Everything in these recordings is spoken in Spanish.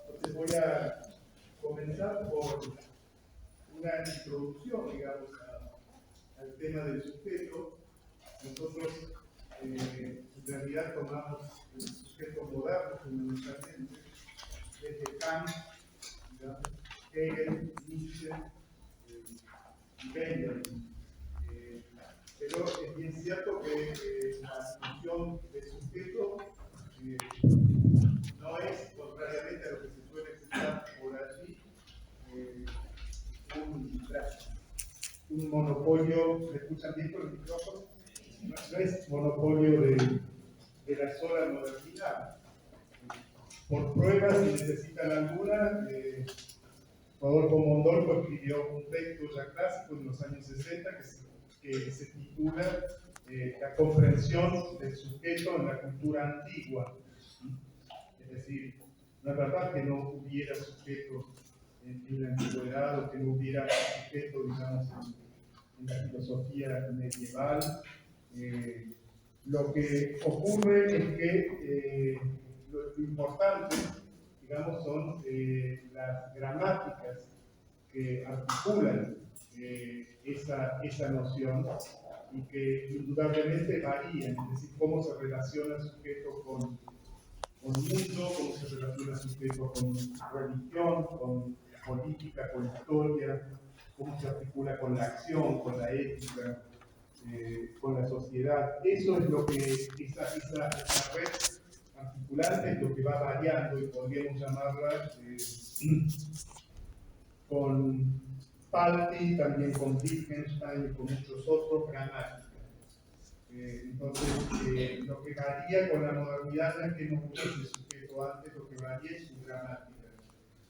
Entonces voy a comenzar por una introducción, digamos, al tema del sujeto. Nosotros en realidad tomamos el sujeto moderno fundamentalmente desde Kant, digamos, Hegel, Nietzsche y Benjamin. Pero es bien cierto que la noción de sujeto no es, contrariamente a lo que se suele pensar por allí, un monopolio. ¿Me escuchan bien por el micrófono? No es monopolio de la sola modernidad. Por pruebas, si necesitan alguna, Rodolfo Mondolfo escribió un texto ya clásico en los años 60 que se titula La comprensión del sujeto en la cultura antigua. Es decir, no es verdad que no hubiera sujeto en la antigüedad o que no hubiera sujeto, digamos, en la filosofía medieval. Lo que ocurre es que lo importante, digamos, son las gramáticas que articulan esa noción y que indudablemente varían, es decir, cómo se relaciona el sujeto con el mundo, cómo se relaciona el sujeto con religión, con política, con historia, cómo se articula con la acción, con la ética, con la sociedad. Eso es lo que esa red articulante es lo que va variando y podríamos llamarla con Palti, también con Wittgenstein y con muchos otros, gramática. Entonces, lo que varía con la modernidad no es que no hubiese sujeto antes, lo que varía es su gramática.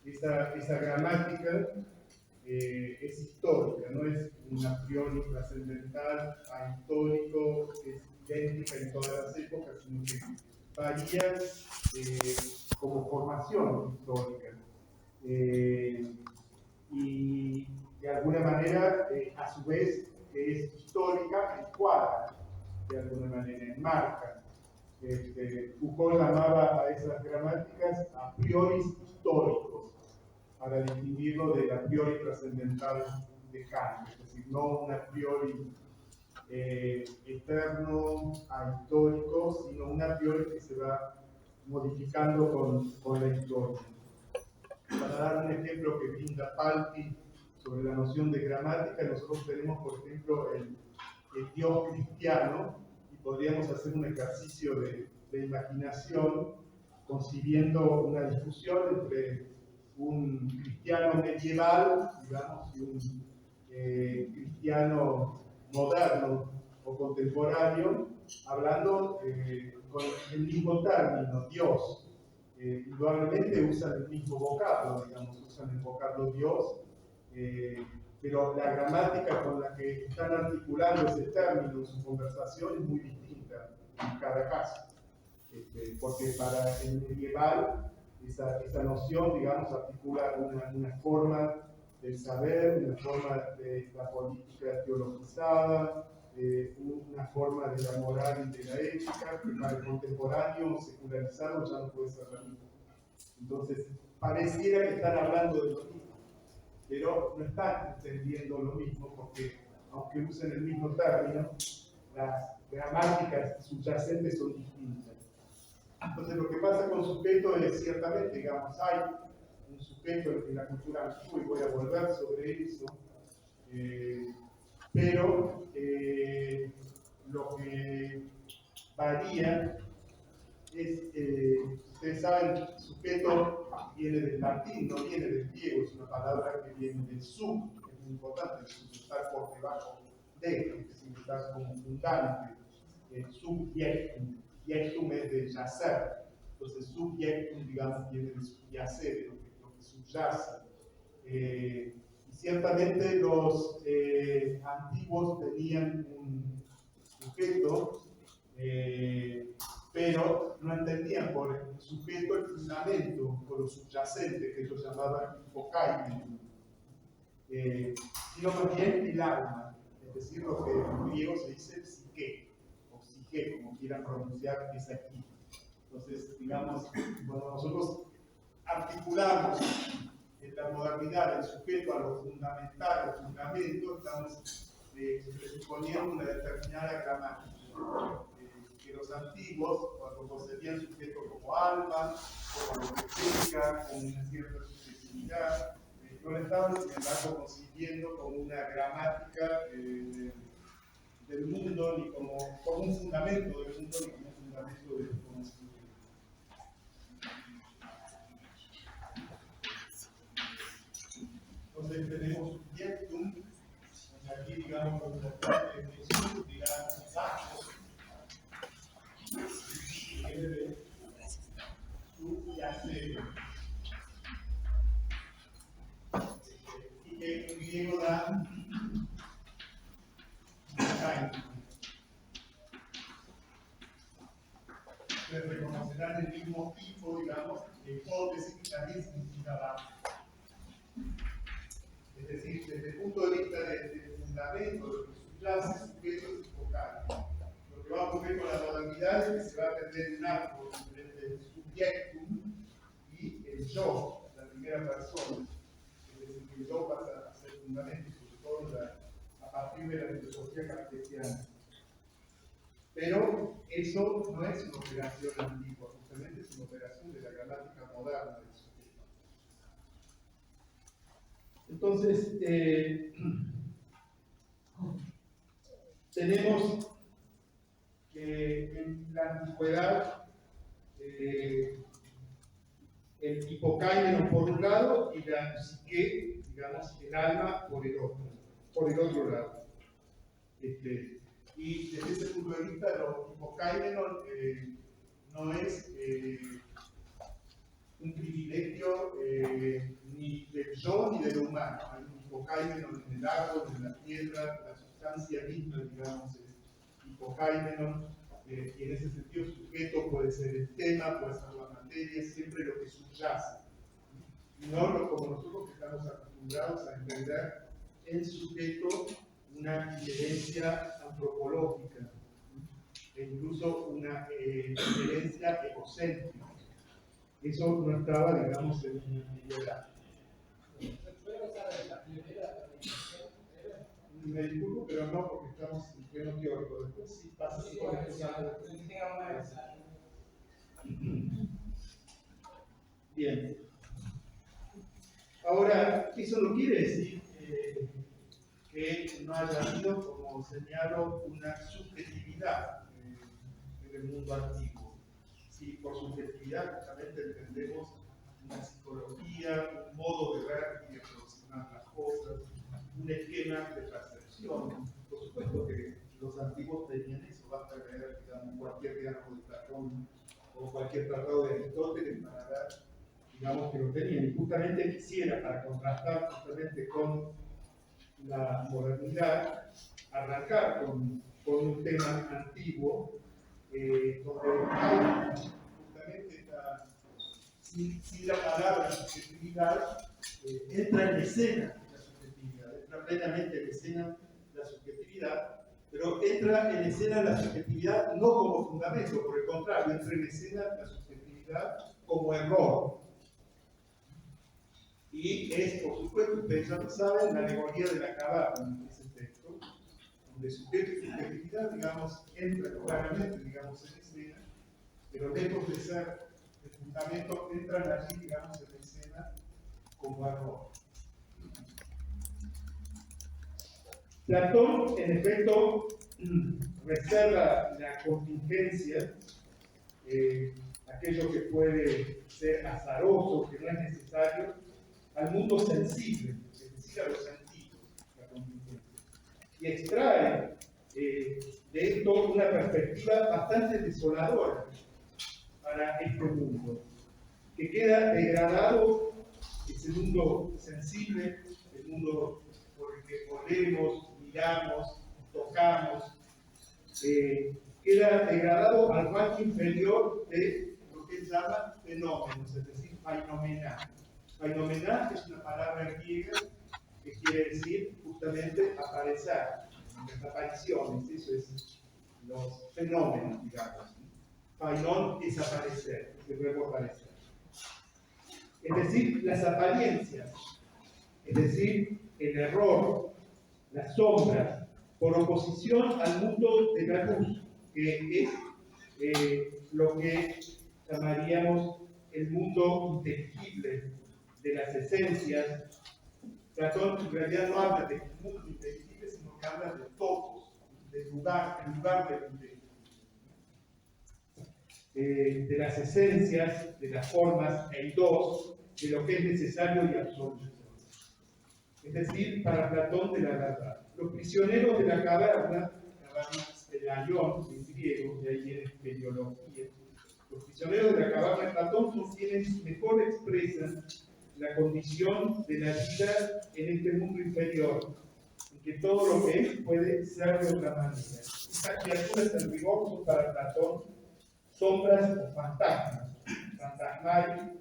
Esa gramática es histórica, no es un a priori trascendental, ahistórico, es idéntica en todas las épocas, sino que varía como formación histórica. Y de alguna manera, a su vez, es histórica, encuadra, de alguna manera, enmarca. Foucault llamaba a esas gramáticas a priori históricos, para distinguirlo del a priori trascendental de Kant, es decir, no un a priori eterno, ahistórico, sino un a priori que se va modificando con la historia. Para dar un ejemplo que brinda Palti sobre la noción de gramática, nosotros tenemos, por ejemplo, el Dios cristiano, y podríamos hacer un ejercicio de imaginación concibiendo una discusión entre un cristiano medieval, digamos, y un cristiano moderno o contemporáneo, hablando con el mismo término, Dios. Indudablemente usan el mismo vocablo, digamos, usan el vocablo Dios, pero la gramática con la que están articulando ese término en su conversación es muy distinta en cada caso. Porque para el medieval esa noción, digamos, articula una forma del saber, una forma de la política teologizada, una forma de la moral y de la ética, que para el contemporáneo secularizado ya no puede ser la misma. Entonces, pareciera que están hablando de lo mismo, pero no están entendiendo lo mismo, porque aunque usen el mismo término, las gramáticas subyacentes son distintas. Entonces, lo que pasa con sujeto es ciertamente, digamos, hay un sujeto en la cultura antigua, y voy a volver sobre eso, pero lo que varía es, ustedes saben, sujeto viene del latín, no viene del griego, es una palabra que viene del sub, es muy importante, el sub, estar por debajo de, es decir, estar como fundante, subjectum, jectum es de yacer, entonces subjectum, digamos, viene de subyacer, de lo que subyace. Y ciertamente los antiguos tenían un sujeto, pero no entendían por el sujeto el fundamento, por lo subyacente, que ellos llamaban hipocaine, sino más bien el alma, es decir, lo que en griego se dice psique, o psique, como quieran pronunciar esa aquí. Entonces, digamos, cuando nosotros articulamos en la modernidad el sujeto a lo fundamental, a los fundamentos, estamos presuponiendo una determinada gramática. Que los antiguos, cuando concebían sujeto como alma, como lo que explica, con una cierta subjetividad, no lo estaban, sin embargo, concibiendo como una gramática del mundo, ni como un fundamento del mundo, ni como un fundamento del conocimiento. Entonces tenemos subjectum, aquí digamos lo importante es Jesús, digamos, datos, su yacer. Y que en griego da ustedes reconocerán el mismo tipo, digamos, de hipótesis que también significa datos. Es decir, desde el punto de vista del fundamento, de lo que subyace, sujetos y vocales. Lo que va a ocurrir con la modernidad es que se va a perder un arco entre el subjectum y el yo, la primera persona. Es decir, que el yo pasa a ser fundamento, sobre todo a partir de la filosofía cartesiana. Pero eso no es una operación antigua, justamente es una operación de la gramática moderna del sujeto. Entonces, tenemos que en la antigüedad el hipocaimenon por un lado y la psique, digamos, el alma por el otro lado. Y desde ese punto de vista, lo hipocaimenon no es un privilegio ni del yo ni del humano. Hay un hipocaimenon en el árbol, en la piedra, la sustancia misma, digamos, es hipocaimenon, y en ese sentido sujeto puede ser el tema, puede ser la materia, siempre lo que subyace. Y no como nosotros que estamos acostumbrados a entender el sujeto una inherencia antropológica, e incluso una inherencia egocéntrica. Eso no estaba, digamos, en la antigüedad. Me disculpo, pero no, porque estamos en pleno teórico. Después sí pasa por estos. Bien. Ahora, eso no quiere decir que no haya habido, como señalo, una subjetividad en el mundo antiguo. Si por subjetividad justamente entendemos una psicología, un modo de ver y de aproximar las cosas, un esquema de percepción. Por supuesto que los antiguos tenían eso, basta leer, digamos, cualquier diálogo de Platón o cualquier tratado de Aristóteles para ver, digamos, que lo tenían. Y justamente quisiera, para contrastar justamente con la modernidad, arrancar con un tema antiguo, donde hay justamente esta, sin la palabra subjetividad, entra en escena la subjetividad, entra plenamente en escena la subjetividad, pero entra en escena la subjetividad no como fundamento, por el contrario, entra en escena la subjetividad como error. Y es, por supuesto, ustedes ya lo saben, la alegoría de la caverna en ese texto, donde sujeto y subjetividad, digamos, entran claramente, digamos, en escena, pero lejos de ser el fundamento, entran allí, digamos, en escena como error. Platón, en efecto, reserva la contingencia, aquello que puede ser azaroso, que no es necesario, al mundo sensible, es decir, a los sentidos, la contingencia. Y extrae de esto una perspectiva bastante desoladora para este mundo, que queda degradado, ese mundo sensible, el mundo por el que olemos, miramos, tocamos, queda degradado al rango inferior de lo que él llama fenómenos, es decir, fainomena. Fainomena es una palabra griega que quiere decir justamente aparecer, las apariciones, eso es los fenómenos, digamos. Fainon es aparecer, el verbo aparecer. Es decir, las apariencias, es decir, el error, las sombras, por oposición al mundo de la luz, que es lo que llamaríamos el mundo inteligible de las esencias. Platón en realidad no habla de mundo inteligible, sino que habla de todos, del lugar, el lugar del inteligible. De las esencias, de las formas, el dos, de lo que es necesario y absoluto. Es decir, para Platón de la verdad. Los prisioneros de la caverna, el ayón en griego, de ahí viene espeleología. Los prisioneros de la caverna de Platón son quienes mejor expresan la condición de la vida en este mundo inferior, en que todo lo que es puede ser de otra manera. Estas criaturas en rigor son para Platón sombras o fantasmas. Fantasmario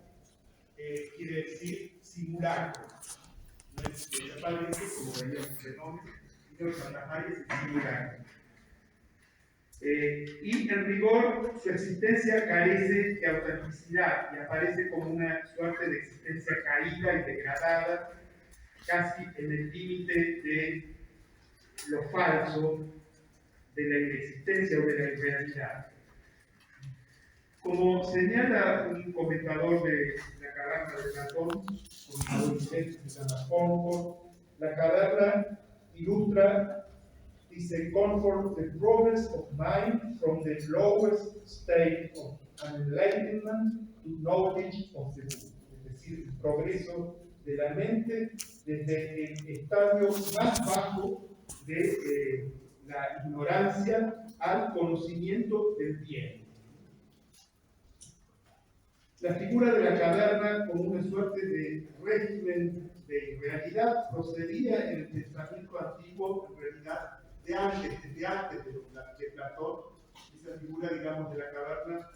quiere decir simulacro. No es exactamente como veíamos el fenómeno, sino el fantasmario es el simulacro. Y en rigor su existencia carece de autenticidad y aparece como una suerte de existencia caída y degradada, casi en el límite de lo falso, de la inexistencia o de la irrealidad. Como señala un comentador de la caverna de Platón, comentador inglés que se llama Comfort, la caverna ilustra, dice, comfort the progress of mind from the lowest state of enlightenment to knowledge of the book. Es decir, el progreso de la mente desde el estadio más bajo de la ignorancia al conocimiento del bien. La figura de la caverna como una suerte de régimen de irrealidad procedía en el pensamiento antiguo, en realidad, de antes de Platón. Esa figura, digamos, de la caverna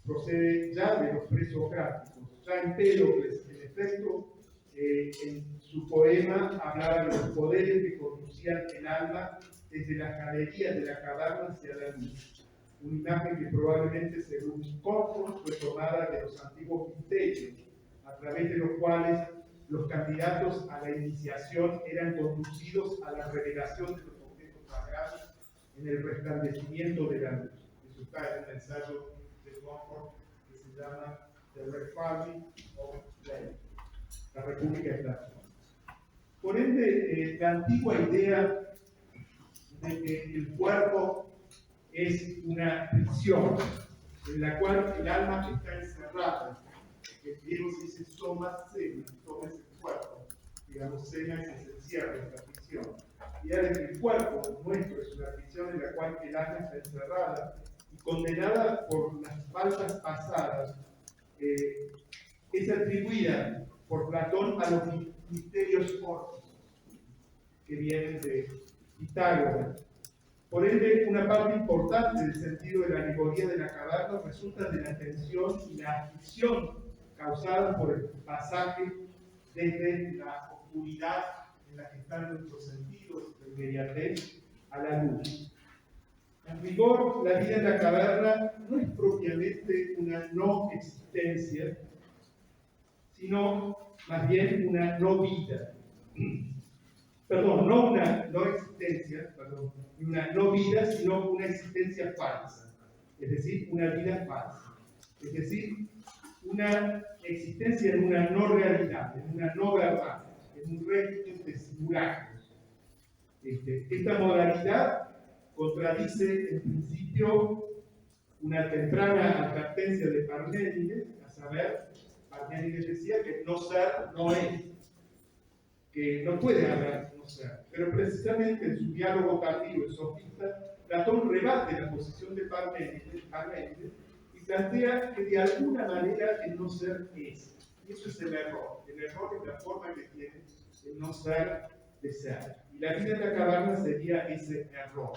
procede ya de los presocráticos. Ya Empédocles, en efecto, en su poema hablaba de los poderes que conducían el alma desde las galerías de la caverna hacia la luz. Una imagen que probablemente, según Comfort, fue tomada de los antiguos misterios, a través de los cuales los candidatos a la iniciación eran conducidos a la revelación de los objetos sagrados en el resplandecimiento de la luz. Eso está en un ensayo de Comfort que se llama The Republic of Plato, la República de Platón. Por ende, la antigua idea de que el cuerpo es una prisión en la cual el alma está encerrada. En griego se dice soma sema, soma es el cuerpo, digamos, sema es el encierro, es la prisión. La idea de que el cuerpo nuestro es una prisión en la cual el alma está encerrada y condenada por las faltas pasadas, es atribuida por Platón a los misterios órficos que vienen de Pitágoras. Por ende, una parte importante del sentido de la alegoría de la caverna resulta de la tensión y la aflicción causada por el pasaje desde la oscuridad en la que están nuestros sentidos, la inmediatez, a la luz. En rigor, la vida en la caverna no es propiamente una no existencia, sino más bien una no vida. Perdón, no una no existencia, una no vida, sino una existencia falsa, es decir, una vida falsa, es decir, una existencia en una no realidad, en una no verdad, en un régimen de simulacros. Esta modalidad contradice en principio una temprana advertencia de Parménides, a saber, Parménides decía que no ser no es, que no puede haber no ser. Pero precisamente en su diálogo tardío, el sofista, Platón rebate la posición de Parménides y plantea que de alguna manera el no ser es. Y eso es el error. El error es la forma que tiene el no ser de ser. Y la vida en la caverna sería ese error.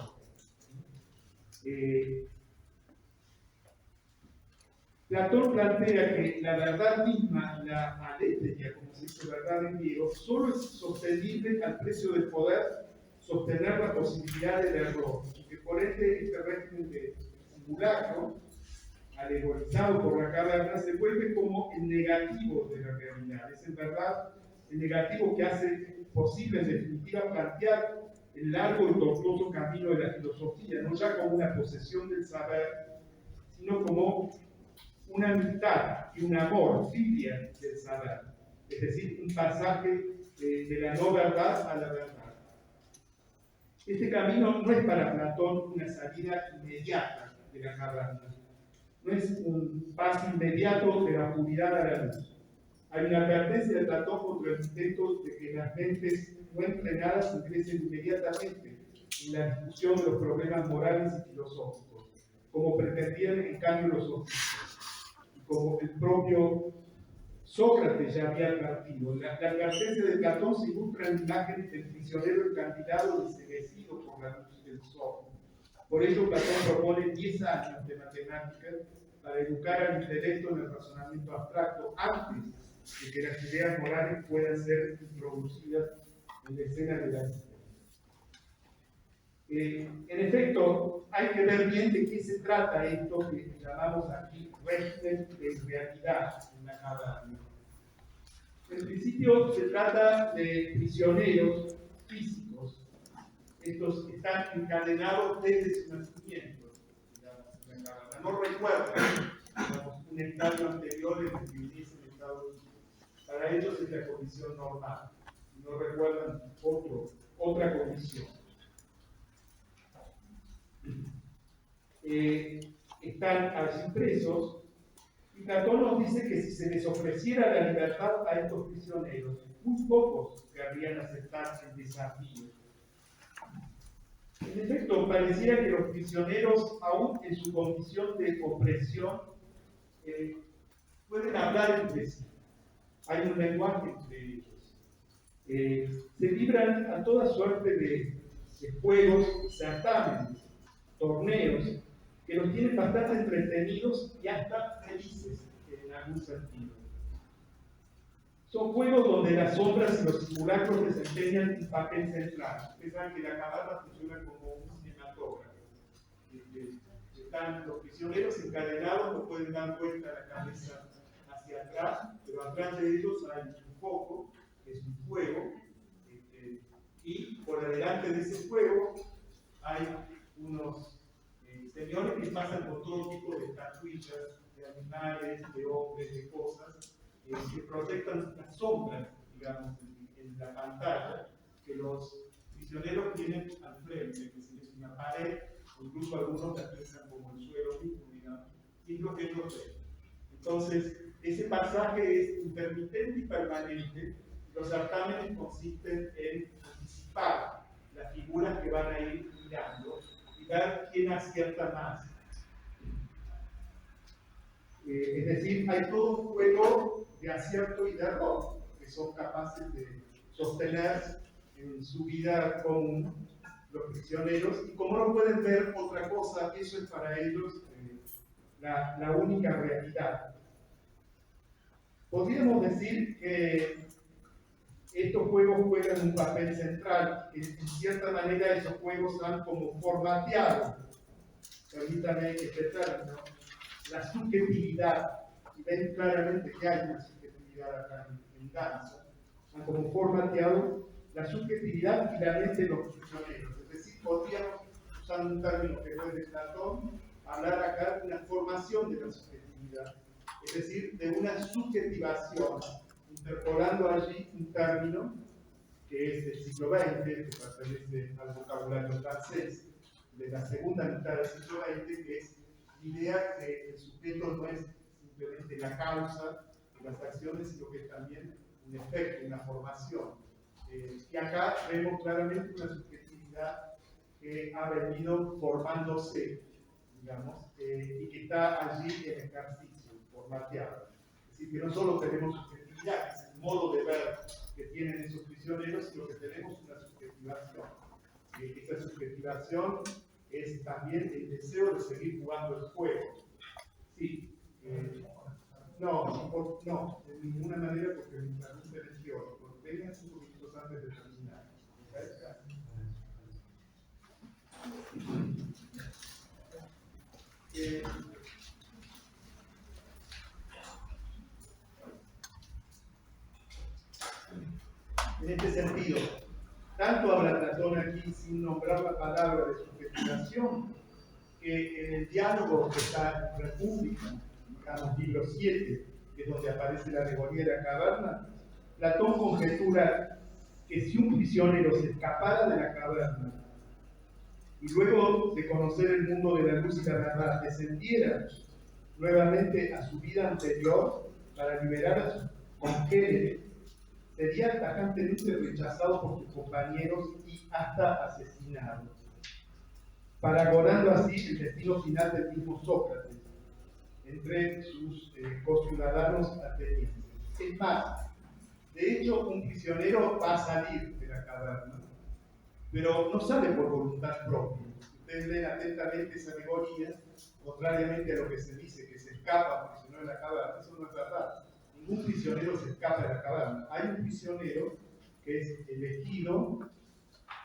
Platón plantea que la verdad misma, la aletheia, como se dice verdad en griego, solo es sostenible al precio del poder sostener la posibilidad del error, y que por ende este régimen de simulacro, alegorizado por la caverna, se vuelve como el negativo de la realidad. Es en verdad el negativo que hace posible en definitiva plantear el largo y tortuoso camino de la filosofía, no ya como una posesión del saber, sino como una amistad y un amor, filia del saber, es decir, un pasaje de la no verdad a la verdad. Este camino no es para Platón una salida inmediata de la caverna, no es un paso inmediato de la oscuridad a la luz. Hay una advertencia de Platón contra el intento de que las mentes no entrenadas ingresen inmediatamente en la discusión de los problemas morales y filosóficos, como pretendían en cambio los sofistas, y como el propio Sócrates ya había advertido. La advertencia de Platón se ilustra en la imagen del prisionero encandilado enceguecido por la luz del sol. Por ello, Platón propone 10 años de matemáticas para educar al intelecto en el razonamiento abstracto antes de que las ideas morales puedan ser introducidas en la escena de la vida. En efecto, hay que ver bien de qué se trata esto que llamamos aquí régimen de realidad en la caverna. En principio se trata de prisioneros físicos. Estos están encadenados desde su nacimiento, digamos, en la caverna. No recuerdan, digamos, un estado anterior en el que viviesen en Estados Unidos. Para ellos es la condición normal. No recuerdan otra condición. Están allí presos, y Platón nos dice que si se les ofreciera la libertad a estos prisioneros, muy pocos querrían aceptar el desafío. En efecto, pareciera que los prisioneros, aún en su condición de opresión, pueden hablar entre sí. Hay un lenguaje entre ellos. Se libran a toda suerte de juegos y certámenes, torneos, que los tienen bastante entretenidos y hasta felices en algún sentido. Son juegos donde las sombras y los simulacros desempeñan un papel central. Ustedes saben que la caverna funciona como un cinematógrafo. Están los prisioneros encadenados, no pueden dar vuelta la cabeza hacia atrás, pero atrás de ellos hay un foco, que es un fuego, y por delante de ese fuego hay unos señores que pasan por todo tipo de estatuillas, de animales, de hombres, de cosas, que proyectan las sombras, digamos, en la pantalla, que los prisioneros tienen al frente, que es una pared, o incluso algunos la piensan como el suelo mismo, digamos, y es lo que ellos ven. Entonces, ese pasaje es intermitente y permanente. Los certámenes consisten en anticipar las figuras que van a ir mirando y ver quién acierta más. Es decir, hay todo un juego de acierto y de error que son capaces de sostener en su vida común los prisioneros, y como no pueden ver otra cosa, eso es para ellos la única realidad. Podríamos decir que estos juegos juegan un papel central. En cierta manera, esos juegos han como formateado, permítame este término, la subjetividad, y ven claramente que hay una subjetividad acá en danza, han como formateado la subjetividad y la mente de los prisioneros. Es decir, podríamos, usando un término que no es de Platón, hablar acá de una formación de la subjetividad, es decir, de una subjetivación, interpolando allí un término que es del siglo XX, que pertenece al vocabulario francés, de la segunda mitad del siglo XX, que es la idea que el sujeto no es simplemente la causa de las acciones, sino que es también un efecto, una formación. Y acá vemos claramente una subjetividad que ha venido formándose, digamos, y que está allí en ejercicio, formateado. Es decir, que no solo tenemos subjetividad, que es el modo de ver que tienen esos prisioneros, sino que tenemos una subjetivación. Esa subjetivación es también el deseo de seguir jugando el juego. Sí, no, de ninguna manera, porque me interrumpe el teórico. Vengan 5 minutos antes de terminar. En este sentido, tanto habla Platón aquí sin nombrar la palabra de subjetivación, que en el diálogo que está en República, digamos, libro 7, que es donde aparece la alegoría de la caverna, Platón conjetura que si un prisionero se escapara de la caverna y luego de conocer el mundo de la luz y la verdad descendiera nuevamente a su vida anterior para liberar a sus congéneres, sería tajantemente rechazado por sus compañeros y hasta asesinado, paragonando así el destino final del mismo Sócrates entre sus conciudadanos atenienses. Es más, de hecho, un prisionero va a salir de la caverna, pero no sale por voluntad propia. Si ustedes leen atentamente esa alegoría, contrariamente a lo que se dice, que se escapa prisionero de la caverna, eso no es verdad. Ningún prisionero se escapa de la caverna. Hay un prisionero que es elegido,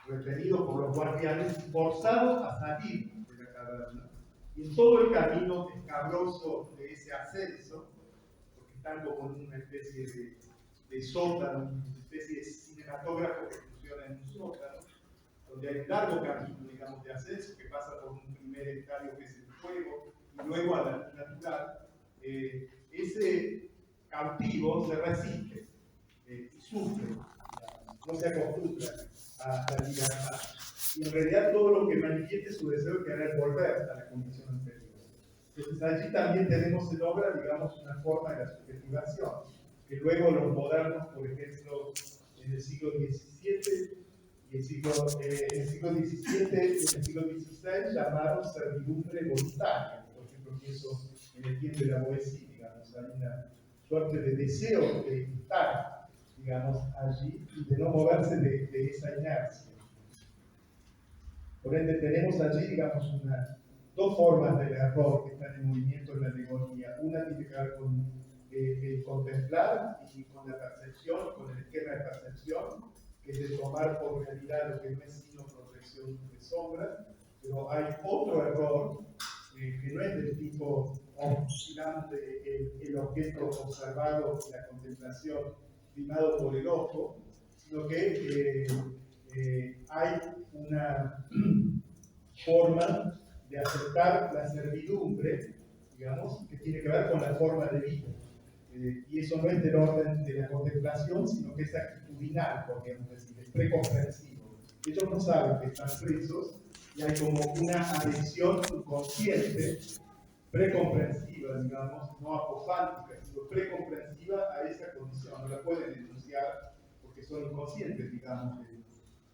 retenido por los guardianes, forzado a salir de la caverna. Y en todo el camino escabroso de ese ascenso, porque están como en una especie de sótano, una especie de cinematógrafo que funciona en un sótano, donde hay un largo camino, digamos, de ascenso que pasa por un primer estadio que es el fuego y luego a la natural. Ese cautivo se resiste y sufre, no se acostumbra a la libertad. Y en realidad todo lo que manifieste su deseo que hará es volver a la condición anterior. Entonces allí también tenemos en obra, digamos, una forma de la subjetivación, que luego los modernos, por ejemplo, en el siglo XVII y el siglo XVII y el siglo XVI llamaron servidumbre voluntaria. Por ejemplo, pienso en el tiempo de la Boétie, digamos, hay una suerte de deseo de estar, digamos, allí y de no moverse de esa inercia. Por ende, tenemos allí, digamos, dos formas del error que están en movimiento en la alegoría. Una tiene que ver con el contemplar y con la percepción, con el esquema de percepción, que es de tomar por realidad lo que no es sino proyección de sombras. Pero hay otro error que no es del tipo oscilante, el objeto observado y la contemplación primado por el ojo, sino que hay una forma de aceptar la servidumbre, digamos, que tiene que ver con la forma de vida. Y eso no es del orden de la contemplación, sino que es actitudinal, podríamos decir, es precomprensivo. Ellos no saben que están presos y hay como una adhesión inconsciente, precomprensiva, digamos, no apofántica, sino precomprensiva a esa condición. No la pueden denunciar porque son inconscientes, digamos,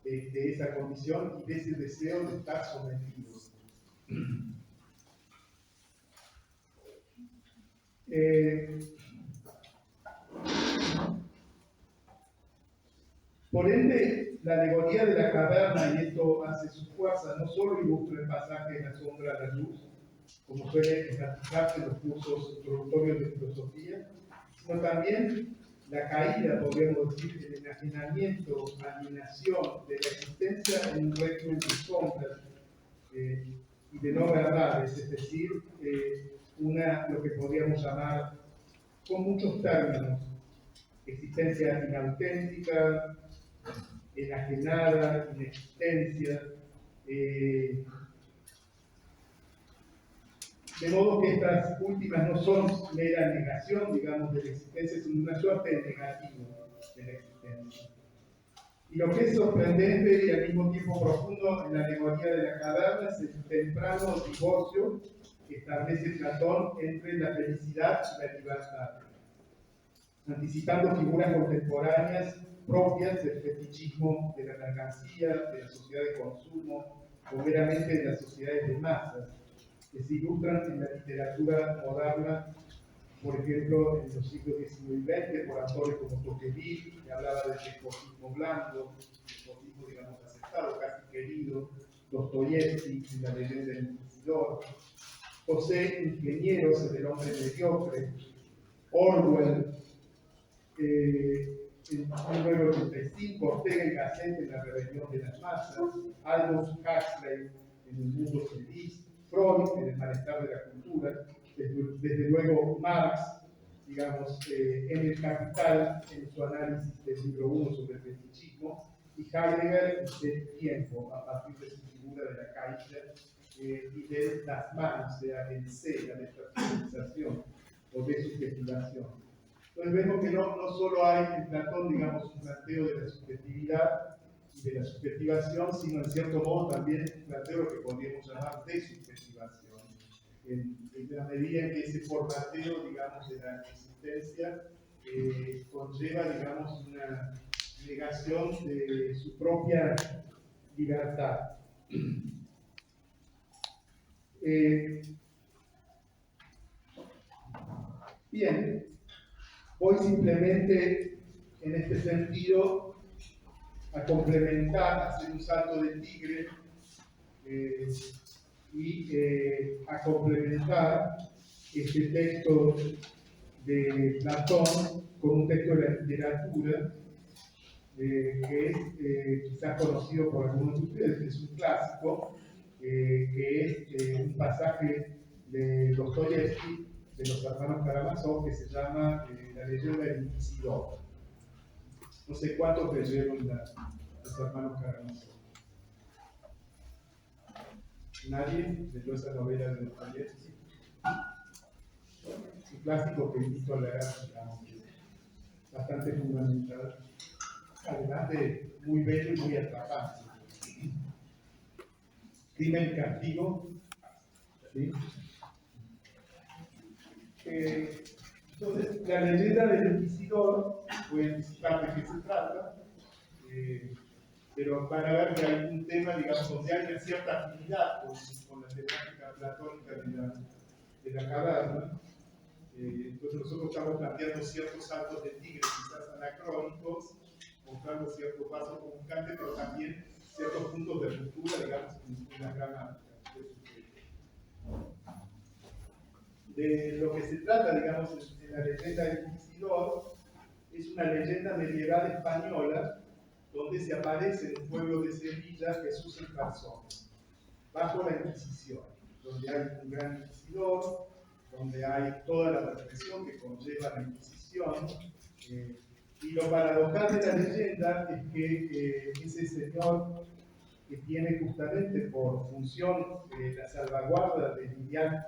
de esa condición y de ese deseo de estar sometidos. Por ende, la alegoría de la caverna, y esto hace su fuerza, no solo ilustra el pasaje de la sombra a la luz, como suele enfatizarse en los cursos introductorios de filosofía, sino también la caída, podríamos decir, el enajenamiento, alienación de la existencia en un régimen de sombras y de no verdades, es decir, lo que podríamos llamar, con muchos términos, existencia inauténtica, enajenada, inexistencia, de modo que estas últimas no son mera negación, digamos, de la existencia, sino una suerte de negativo de la existencia. Y lo que es sorprendente y al mismo tiempo profundo en la alegoría de la caverna es el temprano divorcio que establece Platón entre la felicidad y la libertad, anticipando figuras contemporáneas propias del fetichismo de la mercancía, de la sociedad de consumo, o meramente de las sociedades de masas, que se ilustran en la literatura moderna, por ejemplo, en los siglos XIX y XX, por autores como Tocqueville, que hablaba del despotismo blando, despotismo, digamos, aceptado, casi querido, Dostoyevsky, en La leyenda del inquisidor, José Ingenieros, en El hombre mediocre, Orwell, en 1985, Ortega y Gasset en La rebelión de las masas, Aldous Huxley en El mundo feliz, Freud en El malestar de la cultura, desde luego Marx, digamos, en el Capital, en su análisis del libro 1 sobre el fetichismo, y Heidegger del tiempo, a partir de su figura de la Caixa y de las manos, de la C, la despersonalización o desubjetivación. Entonces vemos que no solo hay en Platón, digamos, un planteo de la subjetividad y de la subjetivación, sino en cierto modo también un planteo de lo que podríamos llamar desubjetivación, en la medida en que ese formateo, digamos, de la existencia conlleva, digamos, una negación de su propia libertad. Bien, voy simplemente en este sentido a complementar, a hacer un salto de tigre y a complementar este texto de Platón con un texto de la literatura que es quizás conocido por algunos de ustedes, que es un clásico, que es un pasaje de Dostoyevsky, de los hermanos Karamazov, que se llama La leyenda del Inquisidor. No sé cuántos leyeron los hermanos Karamazov. ¿Nadie leyó esa novela de Dostoyevsky? Es un clásico que invito a leer, digamos, bastante fundamental, además de muy bello y muy atrapante. Crimen y castigo. ¿Sí? Entonces, la leyenda del Inquisidor, voy a anticipar de qué se trata, pero van a ver que hay un tema, digamos, donde hay una cierta afinidad con la temática platónica de la caverna. Entonces nosotros estamos planteando ciertos saltos de tigre, quizás anacrónicos, mostrando cierto paso comunicante, pero también ciertos puntos de ruptura, digamos, en la gramática. De lo que se trata, digamos, en la leyenda del Inquisidor, es una leyenda medieval española donde se aparece en un pueblo de Sevilla Jesús en persona, bajo la Inquisición, donde hay un gran inquisidor, donde hay toda la represión que conlleva la Inquisición, y lo paradojal de la leyenda es que ese señor que tiene justamente por función la salvaguarda del ideal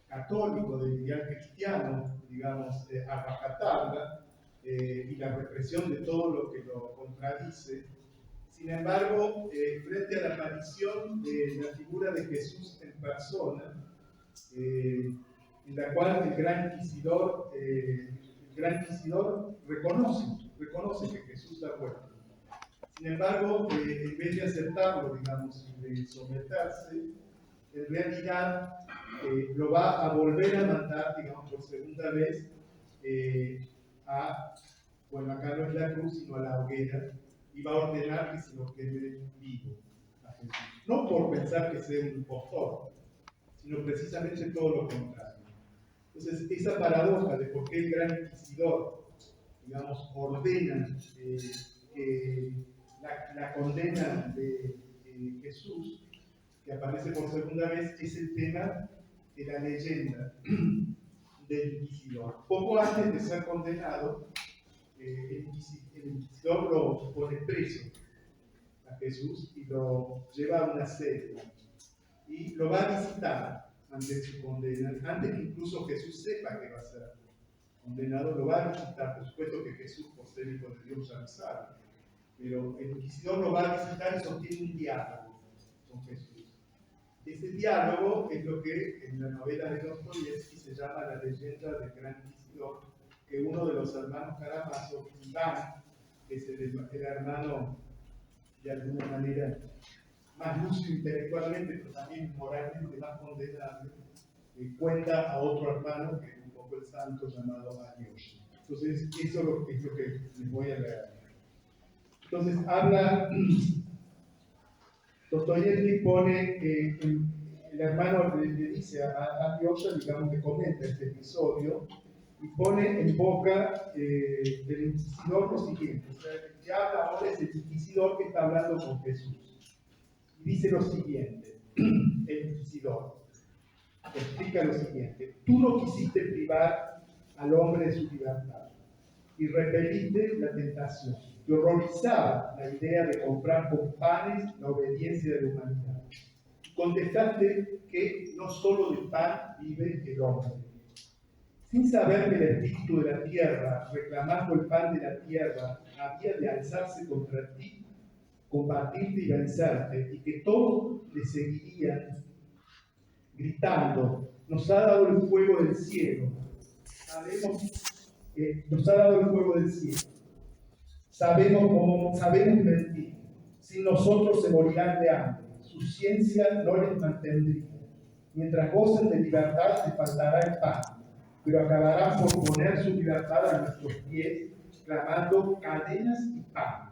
católico, del ideal cristiano, digamos, a rajatabla, y la represión de todo lo que lo contradice. Sin embargo, frente a la aparición de la figura de Jesús en persona, en la cual el gran inquisidor reconoce que Jesús ha vuelto. Sin embargo, en vez de aceptarlo, digamos, y de someterse, en realidad lo va a volver a mandar, digamos, por segunda vez bueno, acá no es la cruz, sino a la hoguera, y va a ordenar que se lo quede vivo a Jesús. No por pensar que sea un impostor, sino precisamente todo lo contrario. Entonces, esa paradoja de por qué el gran inquisidor, digamos, ordena la condena de Jesús, que aparece por segunda vez, es el tema de la leyenda del inquisidor. Poco antes de ser condenado, el inquisidor lo pone preso a Jesús y lo lleva a una celda y lo va a visitar antes de su condena, antes que incluso Jesús sepa que va a ser condenado, lo va a visitar. Por supuesto que Jesús, por ser hijo de Dios, ya lo sabe, pero el inquisidor lo va a visitar y sostiene un diálogo con Jesús. Ese diálogo es lo que en la novela de Dostoyevsky se llama la leyenda del gran inquisidor, que uno de los hermanos Karamazov, Iván, que es el hermano de alguna manera más lúcido intelectualmente, pero también moralmente más condenable, cuenta a otro hermano, que es un poco el santo, llamado Alyosha. Entonces, eso es lo que les voy a leer. Entonces, habla, Dostoyevsky pone que el hermano le dice a Alyosha, digamos, que comenta este episodio, y pone en boca del inquisidor lo siguiente. O sea, el que habla ahora es el inquisidor que está hablando con Jesús. Y dice lo siguiente, el inquisidor explica lo siguiente: tú no quisiste privar al hombre de su libertad y repeliste la tentación. Te horrorizaba la idea de comprar con panes la obediencia de la humanidad. Contestaste que no solo de pan vive el hombre. Sin saber que el espíritu de la tierra, reclamando el pan de la tierra, había de alzarse contra ti, combatirte y vencerte, y que todos le seguirían gritando: nos ha dado el fuego del cielo. Nos ha dado el fuego del cielo. Sabemos mentir. Sin nosotros se morirán de hambre. Su ciencia no les mantendría. Mientras gocen de libertad les faltará el pan, pero acabarán por poner su libertad a nuestros pies, clamando cadenas y pan.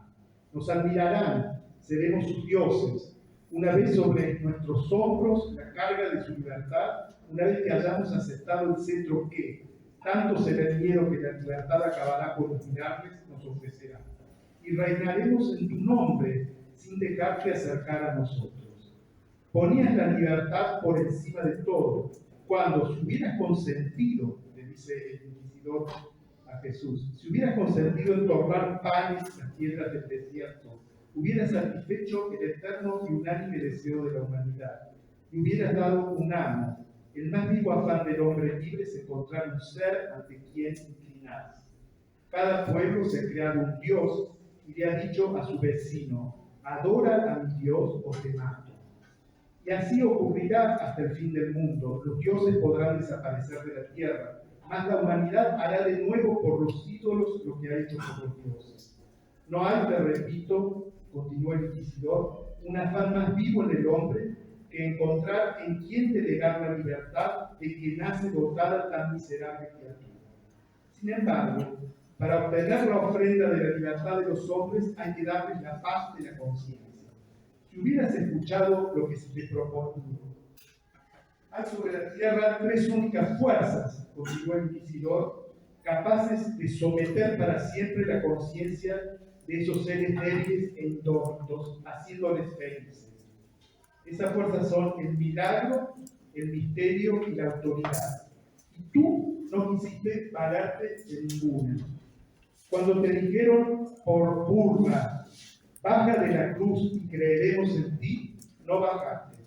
Nos admirarán, seremos sus dioses. Una vez sobre nuestros hombros la carga de su libertad, una vez que hayamos aceptado el cetro que, tanto será el miedo que la libertad acabará por dominarles, nos ofrecerá. Y reinaremos en tu nombre sin dejarte acercar a nosotros. Ponías la libertad por encima de todo. Cuando si hubieras consentido, le dice el inquisidor a Jesús, si hubieras consentido en tornar panes las piedras del desierto, hubieras satisfecho el eterno y unánime deseo de la humanidad, y hubieras dado un amo, el más vivo afán del hombre libre es encontrar un ser ante quien inclinarse. Cada pueblo se ha creado un Dios y le ha dicho a su vecino: adora a mi Dios o te mato. Y así ocurrirá hasta el fin del mundo. Los dioses podrán desaparecer de la tierra, mas la humanidad hará de nuevo por los ídolos lo que ha hecho por los dioses. No hay, te repito, continuó el inquisidor, un afán más vivo en el hombre que encontrar en quien delegar la libertad de que nace dotada tan miserable criatura. Sin embargo, para obtener la ofrenda de la libertad de los hombres hay que darles la paz de la conciencia. Si hubieras escuchado lo que se te proponía, hay sobre la tierra tres únicas fuerzas, continuó el inquisidor, capaces de someter para siempre la conciencia de esos seres débiles e indómitos, haciéndoles felices. Esas fuerzas son el milagro, el misterio y la autoridad. Y tú no quisiste valerte de ninguna. Cuando te dijeron por burla: baja de la cruz y creeremos en ti, no bajaste.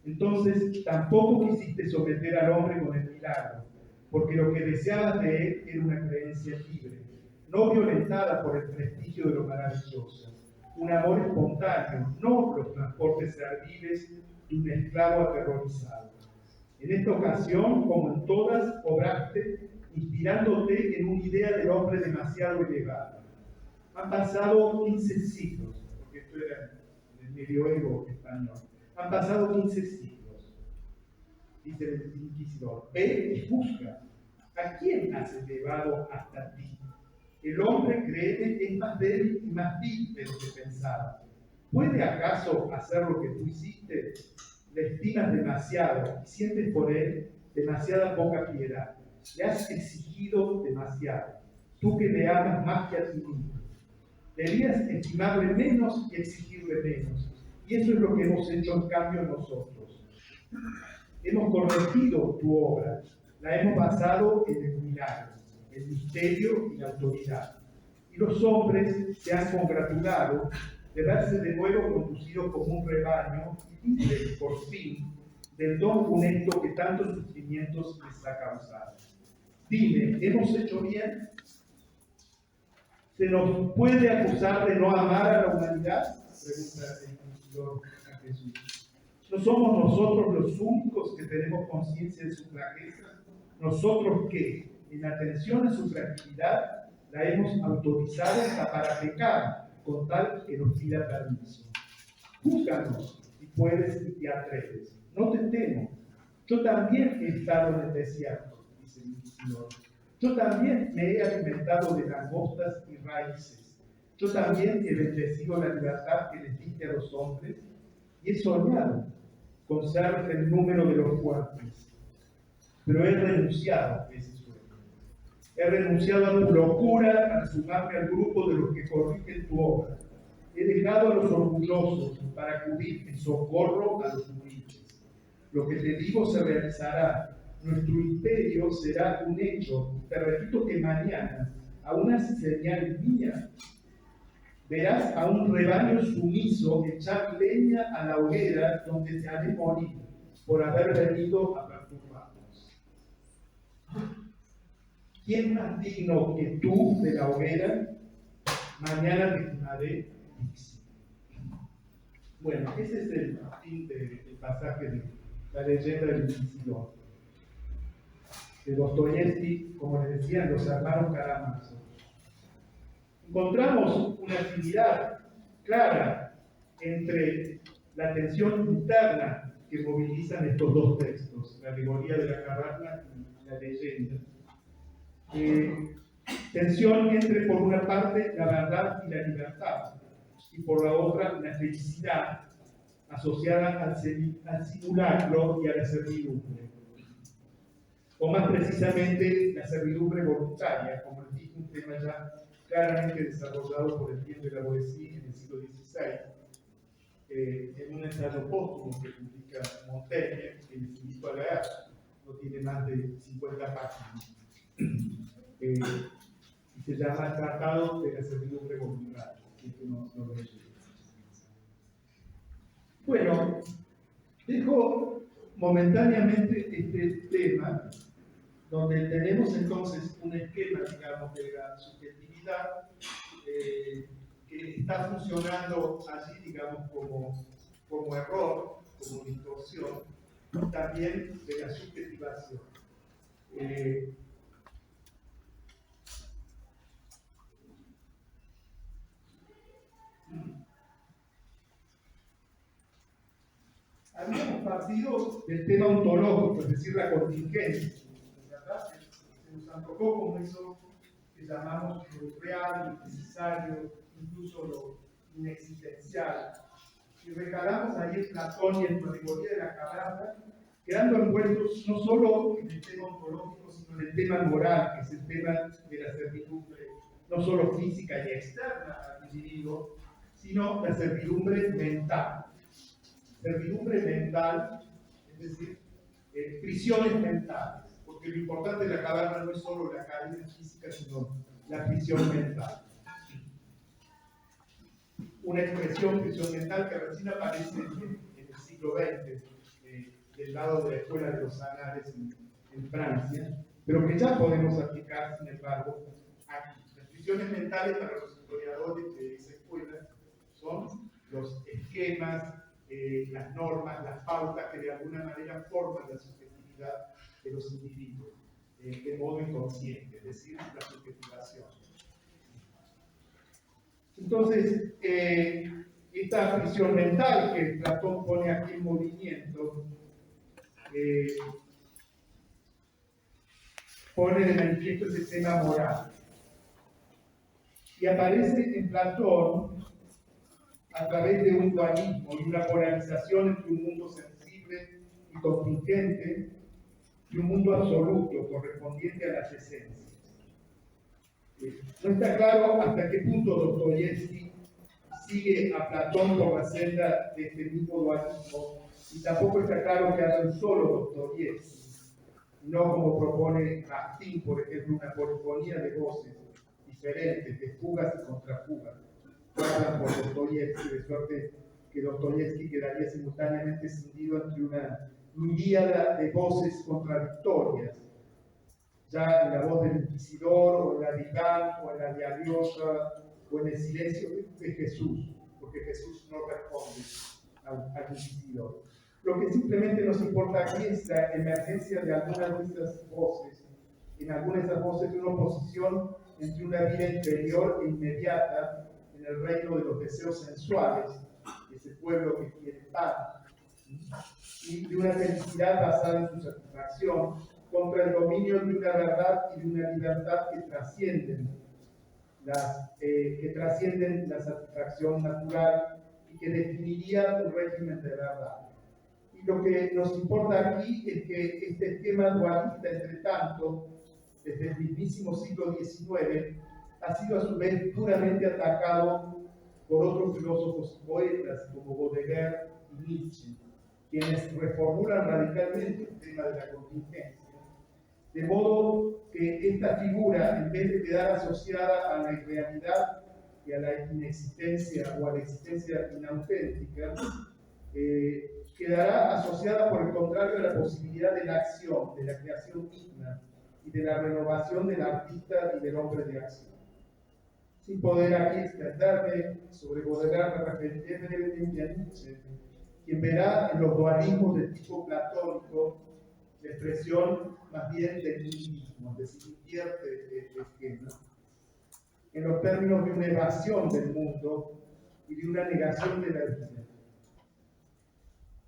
Entonces tampoco quisiste someter al hombre con el milagro, porque lo que deseabas de él era una creencia libre, no violentada por el prestigio de lo maravilloso, un amor espontáneo, no los transportes serviles de un esclavo aterrorizado. En esta ocasión, como en todas, obraste inspirándote en una idea del hombre demasiado elevada. Han pasado 15 siglos, porque esto era en el medioevo español. Han pasado 15 siglos, dice el inquisidor. Ve y busca. ¿A quién has elevado hasta ti? El hombre, créeme, es más débil y más vil de lo que pensaba. ¿Puede acaso hacer lo que tú hiciste? Le estimas demasiado y sientes por él demasiada poca piedad. Le has exigido demasiado. Tú que le amas más que a ti mismo. Debías estimarle menos y exigirle menos. Y eso es lo que hemos hecho en cambio nosotros. Hemos corregido tu obra, la hemos basado en el milagro, el misterio y la autoridad. Y los hombres se han congratulado de verse de nuevo conducidos como un rebaño libre, por fin, del don funesto que tantos sufrimientos les ha causado. Dime, ¿hemos hecho bien? ¿Se nos puede acusar de no amar a la humanidad? Pregunta el inquisidor a Jesús. ¿No somos nosotros los únicos que tenemos conciencia de su flaqueza? ¿Nosotros que, en atención a su fragilidad, la hemos autorizado hasta para pecar, con tal que nos pida permiso? Júzganos si puedes y te atreves. No te temo. Yo también he estado en el desierto, dice el inquisidor. Yo también me he alimentado de langostas y raíces. Yo también he bendecido la libertad que les diste a los hombres y he soñado con ser el número de los fuertes. Pero he renunciado a ese sueño. He renunciado a tu locura al sumarme al grupo de los que corrigen tu obra. He dejado a los orgullosos para acudir en socorro a los humildes. Lo que te digo se realizará. nuestro imperio será un hecho. Te repito que mañana, a una señal mía, verás a un rebaño sumiso echar leña a la hoguera donde se ha de morir por haber venido a perturbarnos. ¿Quién más digno que tú de la hoguera? Mañana te quemaré. Bueno, ese es el fin del pasaje de la leyenda del Inquisidor. De Dostoyevsky, como les decían los hermanos Karamazov. Encontramos una afinidad clara entre la tensión interna que movilizan estos dos textos, la alegoría de la caverna y la leyenda. Tensión entre, por una parte, la verdad y la libertad, y por la otra, la felicidad asociada al simulacro y a la servidumbre. O más precisamente, la servidumbre voluntaria, como les dije, un tema ya claramente desarrollado por el tiempo de la Boétie en el siglo XVI, en un ensayo póstumo que publica Montaigne, que les invito a leer, no tiene más de 50 páginas. Y se llama Tratado de la Servidumbre Voluntaria, que no lo leí. Bueno, dejo momentáneamente este tema, donde tenemos entonces un esquema, digamos, de la subjetividad que está funcionando allí, digamos, como error, como distorsión, y también de la subjetivación. Habíamos partido del tema ontológico, es decir, la contingencia, ¿verdad? Se nos antojó como eso que llamamos lo real, lo necesario, incluso lo inexistencial. Y recalamos ahí en Platón y en su alegoría de la caverna, quedando envueltos no solo en el tema ontológico, sino en el tema moral, que es el tema de la servidumbre, no solo física y externa al individuo, sino la servidumbre mental. Servidumbre mental, es decir, prisiones mentales, porque lo importante de la caverna no es solo la cadena física, sino la prisión mental. Una expresión prisión mental que recién aparece en el siglo XX, del lado de la Escuela de los Anales en Francia, pero que ya podemos aplicar, sin embargo, aquí. Las prisiones mentales para los historiadores de esa escuela son los esquemas, las normas, las pautas que de alguna manera forman la subjetividad de los individuos de modo inconsciente, es decir, la subjetivación. Entonces, esta prisión mental que Platón pone aquí en movimiento pone de manifiesto ese tema moral. Y aparece en Platón a través de un dualismo y una polarización entre un mundo sensible y contingente y un mundo absoluto correspondiente a las esencias. No está claro hasta qué punto Dostoyevsky sigue a Platón por la senda de este mismo dualismo, y tampoco está claro que haya un solo Dostoyevsky, no como propone Rastin, por ejemplo, una polifonía de voces diferentes, de fugas y contrafugas, que hablan por Dostoyevsky, de suerte que Dostoyevsky quedaría simultáneamente cindido entre una miríada de voces contradictorias, ya en la voz del inquisidor, o en la de Iván, o en la de Alyosha, o en el silencio de Jesús, porque Jesús no responde al inquisidor. Lo que simplemente nos importa aquí es la emergencia de algunas de esas voces, en algunas de esas voces de una oposición entre una vida interior e inmediata en el reino de los deseos sensuales, ese pueblo que quiere paz, y de una felicidad basada en su satisfacción, contra el dominio de una verdad y de una libertad que trascienden la satisfacción natural y que definiría un régimen de verdad. Y lo que nos importa aquí es que este esquema dualista, entre tanto, desde el mismísimo siglo XIX, ha sido a su vez duramente atacado por otros filósofos y poetas como Baudelaire y Nietzsche, quienes reformulan radicalmente el tema de la contingencia De modo que esta figura, en vez de quedar asociada a la irrealidad y a la inexistencia o a la existencia inauténtica, quedará asociada por el contrario a la posibilidad de la acción, de la creación misma y de la renovación del artista y del hombre de acción. Sin poder aquí extenderme, sobrevolarme, referirme brevemente a Nietzsche, quien verá en los dualismos de tipo platónico la expresión más bien del nihilismo, es decir, invierte el esquema, en los términos de una evasión del mundo y de una negación de la vida.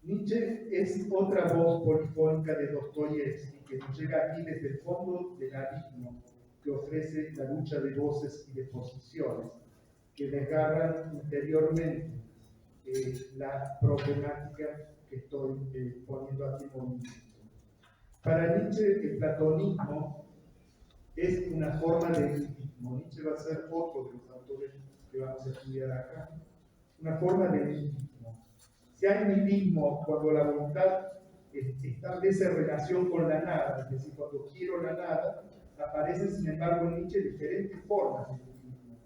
Nietzsche es otra voz polifónica de Dostoyevsky que nos llega aquí desde el fondo del abismo que ofrece la lucha de voces y de posiciones que desgarran interiormente la problemática que estoy poniendo aquí en movimiento. Para Nietzsche, el platonismo es una forma de nihilismo. Nietzsche va a ser otro de los autores que vamos a estudiar acá. Una forma de nihilismo. Si hay nihilismo cuando la voluntad establece relación con la nada, es decir, cuando quiero la nada, aparecen sin embargo en Nietzsche diferentes formas de nihilismo.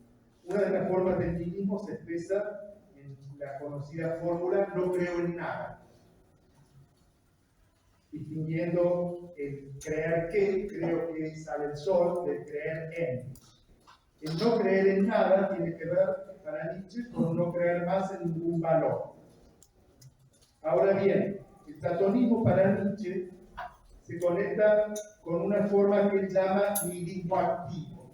Una de las formas del nihilismo se expresa en la conocida fórmula no creo en nada, distinguiendo el creer que, creo que sale el sol, del creer en. El no creer en nada tiene que ver para Nietzsche con no creer más en ningún valor. Ahora bien, el platonismo para Nietzsche se conecta con una forma que él llama nihilismo activo.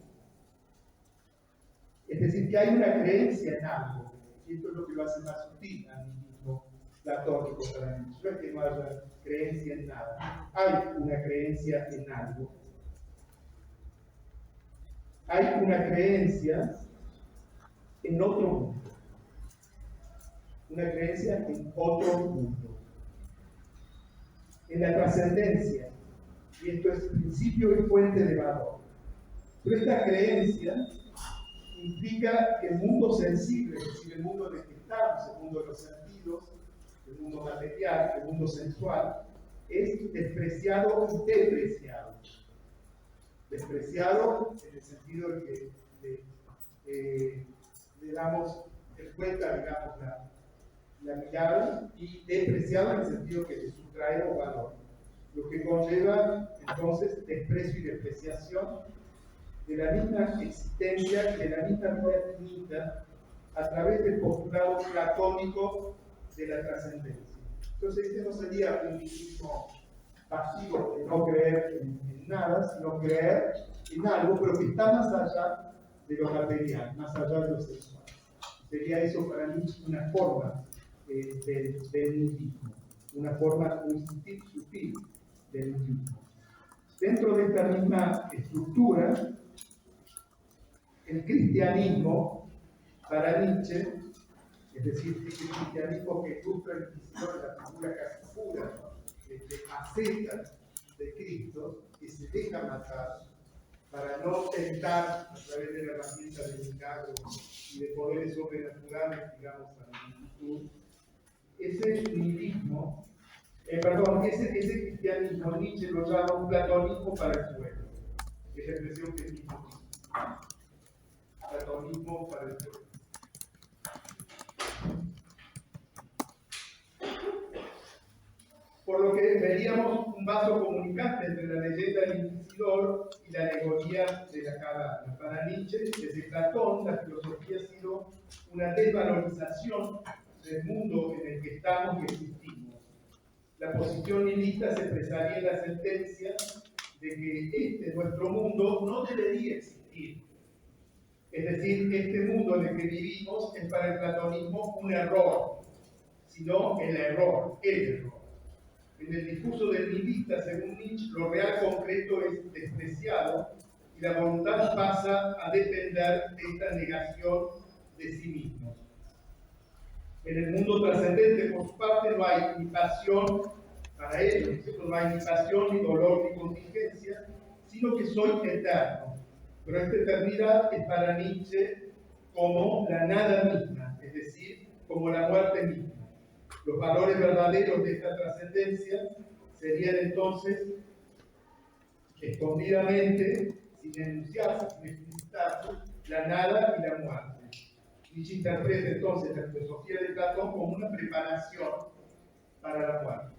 Es decir, que hay una creencia en algo, y esto es lo que lo hace más sutil al nihilismo platónico para Nietzsche. No es que no haya creencia en nada, hay una creencia en algo. Hay una creencia en otro mundo. Una creencia en otro mundo. En la trascendencia. Y esto es principio y fuente de valor. Pero esta creencia implica que el mundo sensible, es decir, el mundo en el que estamos, el mundo de los sentidos, el mundo material, el mundo sensual, es despreciado y depreciado. Despreciado en el sentido de que le damos en cuenta, digamos, la mirada, y depreciado en el sentido que le sustraemos valor, lo que conlleva entonces desprecio y depreciación de la misma existencia, de la misma vida finita, a través del postulado platónico de la trascendencia. Entonces, este no sería un nihilismo pasivo de no creer en nada, sino creer en algo, pero que está más allá de lo material, más allá de lo sexual. Sería eso para mí una forma del nihilismo, una forma muy sutil del nihilismo. Dentro de esta misma estructura, el cristianismo, para Nietzsche, es decir, ese cristianismo que ilustra el Inquisidor de la figura casi pura, de asceta de Cristo, que se deja matar para no tentar a través de la herramienta del milagro y de poderes sobrenaturales, digamos, a la multitud. Ese nihilismo, ese cristianismo, Nietzsche lo llama un platonismo para el pueblo. Es la expresión que Nietzsche usa. Platonismo para el pueblo. Por lo que veríamos un vaso comunicante entre la leyenda del Inquisidor y la alegoría de la cabana. Para Nietzsche, desde Platón, la filosofía ha sido una desvalorización del mundo en el que estamos y existimos. La posición nihilista se expresaría en la sentencia de que nuestro mundo, no debería existir. Es decir, este mundo en el que vivimos es para el platonismo un error, sino el error. En el discurso del nihilista, según Nietzsche, lo real concreto es despreciado y la voluntad pasa a depender de esta negación de sí mismo. En el mundo trascendente, por su parte, no hay ni pasión para ello, no hay ni pasión, ni dolor, ni contingencia, sino que soy eterno. Pero esta eternidad es para Nietzsche como la nada misma, es decir, como la muerte misma. Los valores verdaderos de esta trascendencia serían entonces escondidamente, sin enunciarse, sin explicitarse, la nada y la muerte. Nietzsche interpreta entonces la filosofía de Platón como una preparación para la muerte.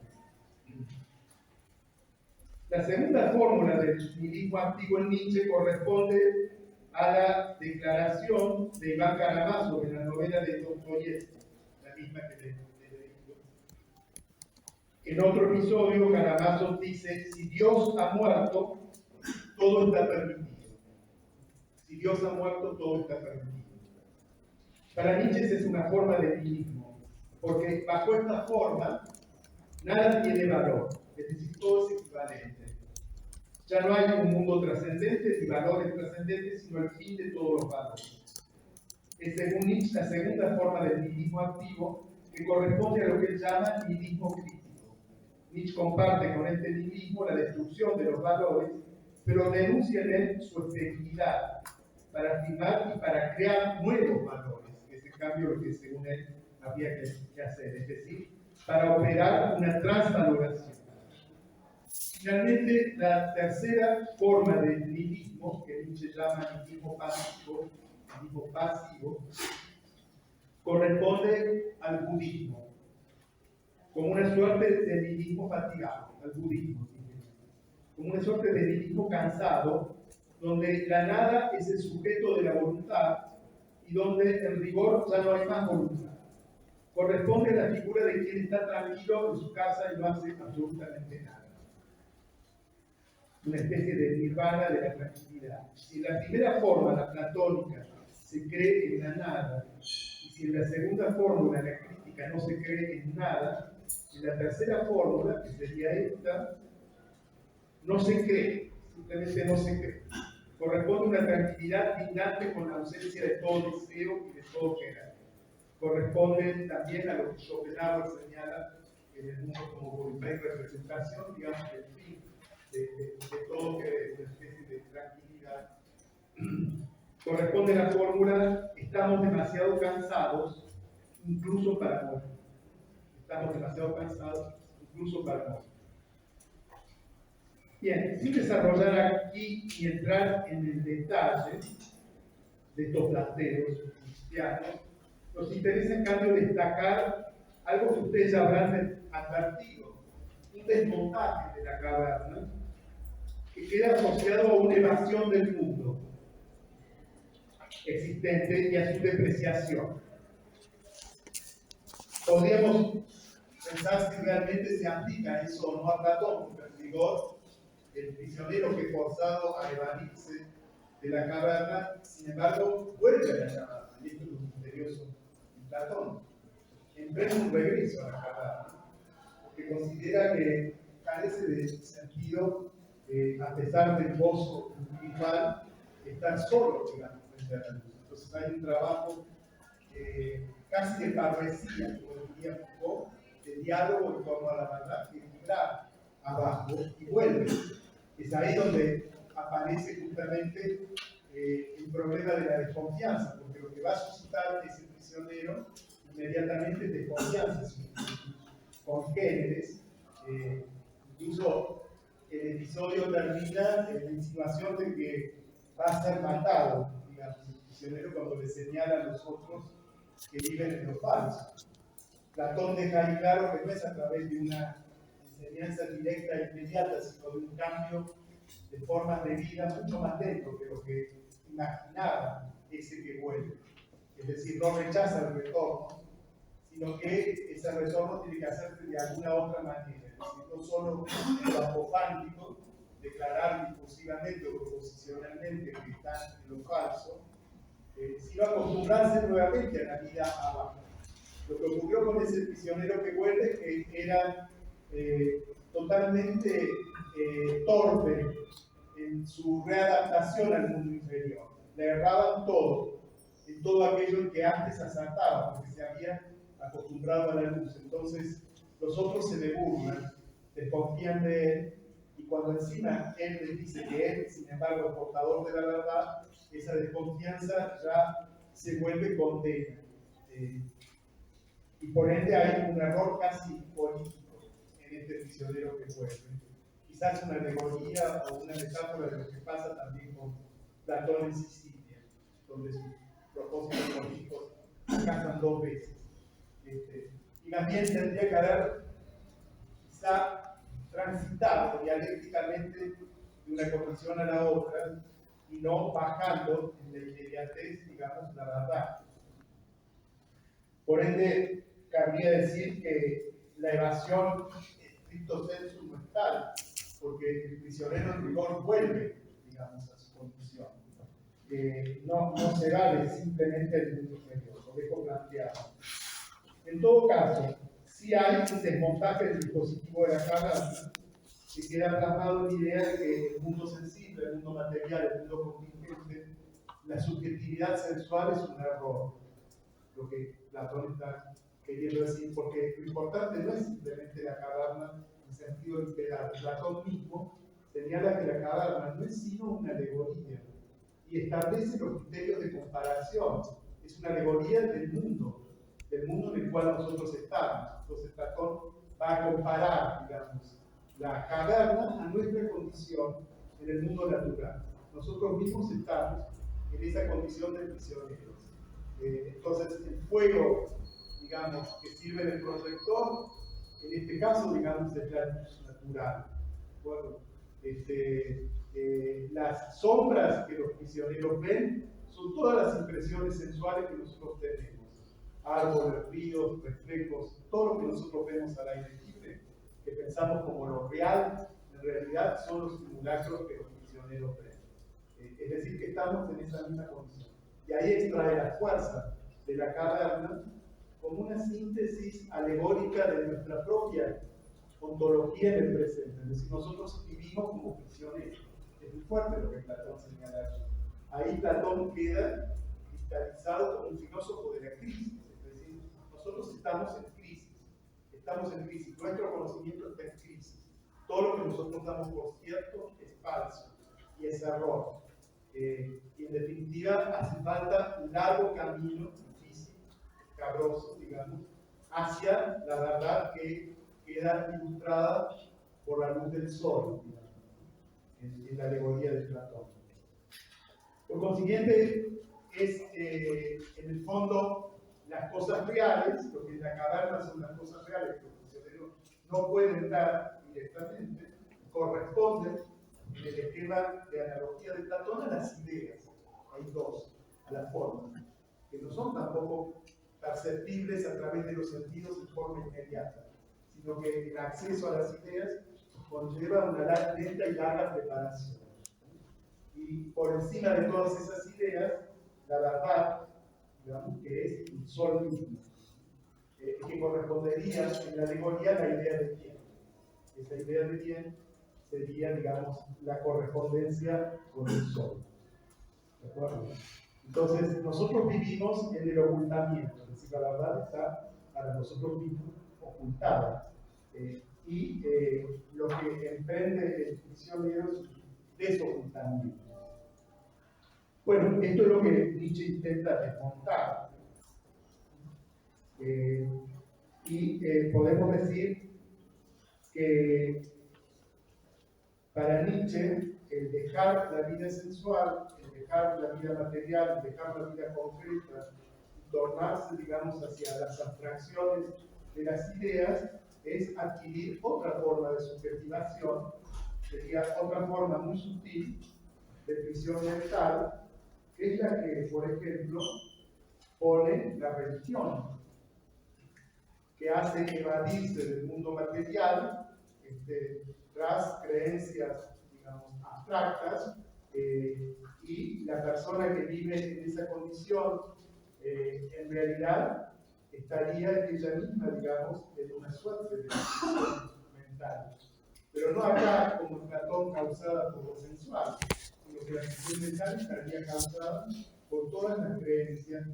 La segunda fórmula del nihilismo activo en Nietzsche corresponde a la declaración de Iván Karamazov en la novela de Dostoyevsky, la misma que le leí. En otro episodio, Karamazov dice: si Dios ha muerto, todo está permitido. Si Dios ha muerto, todo está permitido. Para Nietzsche es una forma de nihilismo, porque bajo esta forma nada tiene valor, es decir, todo es equivalente. Ya no hay un mundo trascendente ni valores trascendentes, sino el fin de todos los valores. Es, según Nietzsche, la segunda forma del nihilismo activo, que corresponde a lo que él llama nihilismo crítico. Nietzsche comparte con este nihilismo la destrucción de los valores, pero denuncia en él su efectividad para afirmar y para crear nuevos valores, que es en cambio lo que según él había que hacer, es decir, para operar una transvaloración. Finalmente, la tercera forma de nihilismo, que Nietzsche llama nihilismo pasivo, corresponde al budismo, como una suerte de nihilismo fatigado, al budismo, como una suerte de nihilismo cansado, donde la nada es el sujeto de la voluntad y donde en rigor ya no hay más voluntad. Corresponde a la figura de quien está tranquilo en su casa y no hace absolutamente nada. Una especie de nirvana de la tranquilidad. Si en la primera forma, la platónica, se cree en la nada, y si en la segunda fórmula, la crítica, no se cree en nada, en la tercera fórmula, que sería esta, no se cree, simplemente no se cree. Corresponde a una tranquilidad lindante con la ausencia de todo deseo y de todo querer. Corresponde también a lo que Schopenhauer señala en el mundo como voluntad y representación, digamos, del fin de todo querer, una especie de tranquilidad. Corresponde a la fórmula: estamos demasiado cansados, incluso para morir. Estamos demasiado cansados, incluso para morir. Bien, sin desarrollar aquí y entrar en el detalle de estos planteos cristianos, nos interesa en cambio destacar algo que ustedes ya habrán advertido: un desmontaje de la caverna que queda asociado a una evasión del mundo existente y a su depreciación. Podríamos pensar si realmente se aplica eso o no a Platón, porque en rigor el prisionero que forzado a evadirse de la caverna, sin embargo, vuelve a la caverna, y esto es lo misterioso de Platón. Emprende un regreso a la caverna, porque considera que carece de sentido, a pesar del gozo espiritual, estar solo, digamos, frente a la luz. Entonces hay un trabajo casi de parresía, como diría Foucault, de diálogo en torno a la maldad, que está abajo y vuelve. Es ahí donde aparece justamente el problema de la desconfianza, porque lo que va a suscitar ese prisionero inmediatamente es desconfianza en sus congéneres. Incluso el episodio termina en la insinuación de que va a ser matado, digamos, el prisionero, cuando le señala a los otros que viven en lo falso. Platón deja ahí claro que no es a través de una enseñanza directa e inmediata, sino de un cambio de formas de vida mucho más lento que lo que imaginaba ese que vuelve. Es decir, no rechaza el retorno, sino que ese retorno tiene que hacerse de alguna otra manera. Es decir, no solo en lo apofántico, declarar discursivamente o proposicionalmente que están en lo falso, sino acostumbrarse nuevamente a la vida abajo. Lo que ocurrió con ese prisionero que vuelve, que era totalmente torpe en su readaptación al mundo inferior. Le erraban todo, en todo aquello en que antes acertaba, porque se había acostumbrado a la luz. Entonces, los otros se le burlan, desconfían de él, y cuando encima él les dice que él, sin embargo, es portador de la verdad, esa desconfianza ya se vuelve condena. Y por ende hay un error casi político en este prisionero que vuelve. quizás una alegoría o una metáfora de lo que pasa también con Platón en Sicilia, donde sus propósitos políticos fracasan 2 veces. Y también tendría que haber quizá transitado dialécticamente de una condición a la otra y no bajando en la inmediatez, digamos, la verdad. Por ende, cabría decir que la evasión estricto sensu no es tal, porque el prisionero en rigor vuelve, digamos, a su condición. No se vale simplemente el mundo exterior, lo dejo planteado. En todo caso, si hay un desmontaje del dispositivo de la cabeza, que queda plasmado en la idea de que el mundo sensible, el mundo material, el mundo contingente, la subjetividad sensual es un error. Lo que Platón está queriendo decir, porque lo importante no es simplemente la caverna en sentido literal. Platón mismo señala que la caverna no es sino una alegoría y establece los criterios de comparación. Es una alegoría del mundo en el cual nosotros estamos. Entonces Platón va a comparar, digamos, la caverna a nuestra condición en el mundo natural. Nosotros mismos estamos en esa condición de prisioneros. Entonces, el fuego, digamos, que sirve de proyector, en este caso, digamos, es la luz natural. Bueno, las sombras que los prisioneros ven son todas las impresiones sensuales que nosotros tenemos. Árboles, ríos, reflejos, todo lo que nosotros vemos al aire libre, que pensamos como lo real, en realidad son los simulacros que los prisioneros ven. Es decir, que estamos en esa misma condición. Y ahí extrae la fuerza de la caverna como una síntesis alegórica de nuestra propia ontología en el presente. Es decir, nosotros vivimos como prisioneros. Es muy fuerte lo que Platón señala aquí. Ahí Platón queda cristalizado como un filósofo de la crisis. Es decir, nosotros estamos en crisis. Estamos en crisis. Nuestro conocimiento está en crisis. Todo lo que nosotros damos por cierto es falso y es error. Y en definitiva hace falta un largo camino difícil, escabroso, digamos, hacia la verdad que queda ilustrada por la luz del sol, digamos, en la alegoría de Platón. Por consiguiente, es en el fondo las cosas reales, lo que en la caverna son las cosas reales que los prisioneros no pueden dar directamente, corresponden en el esquema de analogía de Platón a las ideas. Hay 2, a la forma, que no son tampoco perceptibles a través de los sentidos de forma inmediata, sino que el acceso a las ideas conlleva una lenta y larga preparación. Y por encima de todas esas ideas, la verdad, digamos, que es el sol mismo, que correspondería en la alegoría a la idea de bien. Esa idea de bien sería, digamos, la correspondencia con el sol. ¿De acuerdo? Entonces, nosotros vivimos en el ocultamiento, es decir, la verdad está para nosotros mismos ocultada. Y lo que emprende el prisionero es un desocultamiento. Bueno, esto es lo que Nietzsche intenta desmontar. Y podemos decir que para Nietzsche el dejar la vida sensual, el dejar la vida material, el dejar la vida concreta y tornarse, digamos, hacia las abstracciones de las ideas es adquirir otra forma de subjetivación, sería otra forma muy sutil de prisión mental, que es la que, por ejemplo, pone la religión, que hace evadirse del mundo material tras creencias, digamos, abstractas, y la persona que vive en esa condición, en realidad, estaría ella misma, digamos, en una suerte de prisión mental. Pero no acá como Platón causada por lo sensual, sino que la prisión mental estaría causada por todas las creencias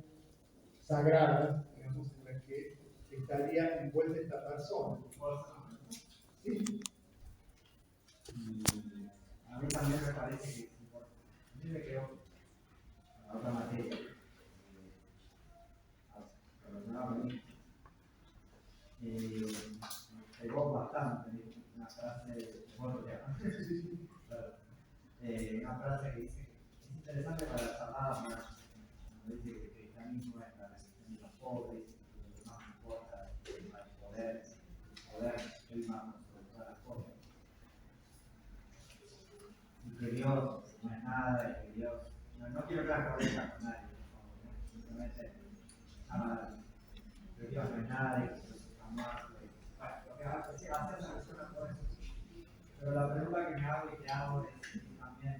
sagradas, digamos, en las que estaría envuelta esta persona. ¿Sí? A mí también me parece que es importante. Yo le creo a otra materia relacionada con esto. Me pegó bastante una frase, bueno, ya Dios no es nada, y que Dios, no quiero que la cabeza con nadie, ¿no? Simplemente que Dios no es nada, y que Dios jamás, bueno, lo que hace es una persona por eso. Pero la pregunta que me hago y te hago es también,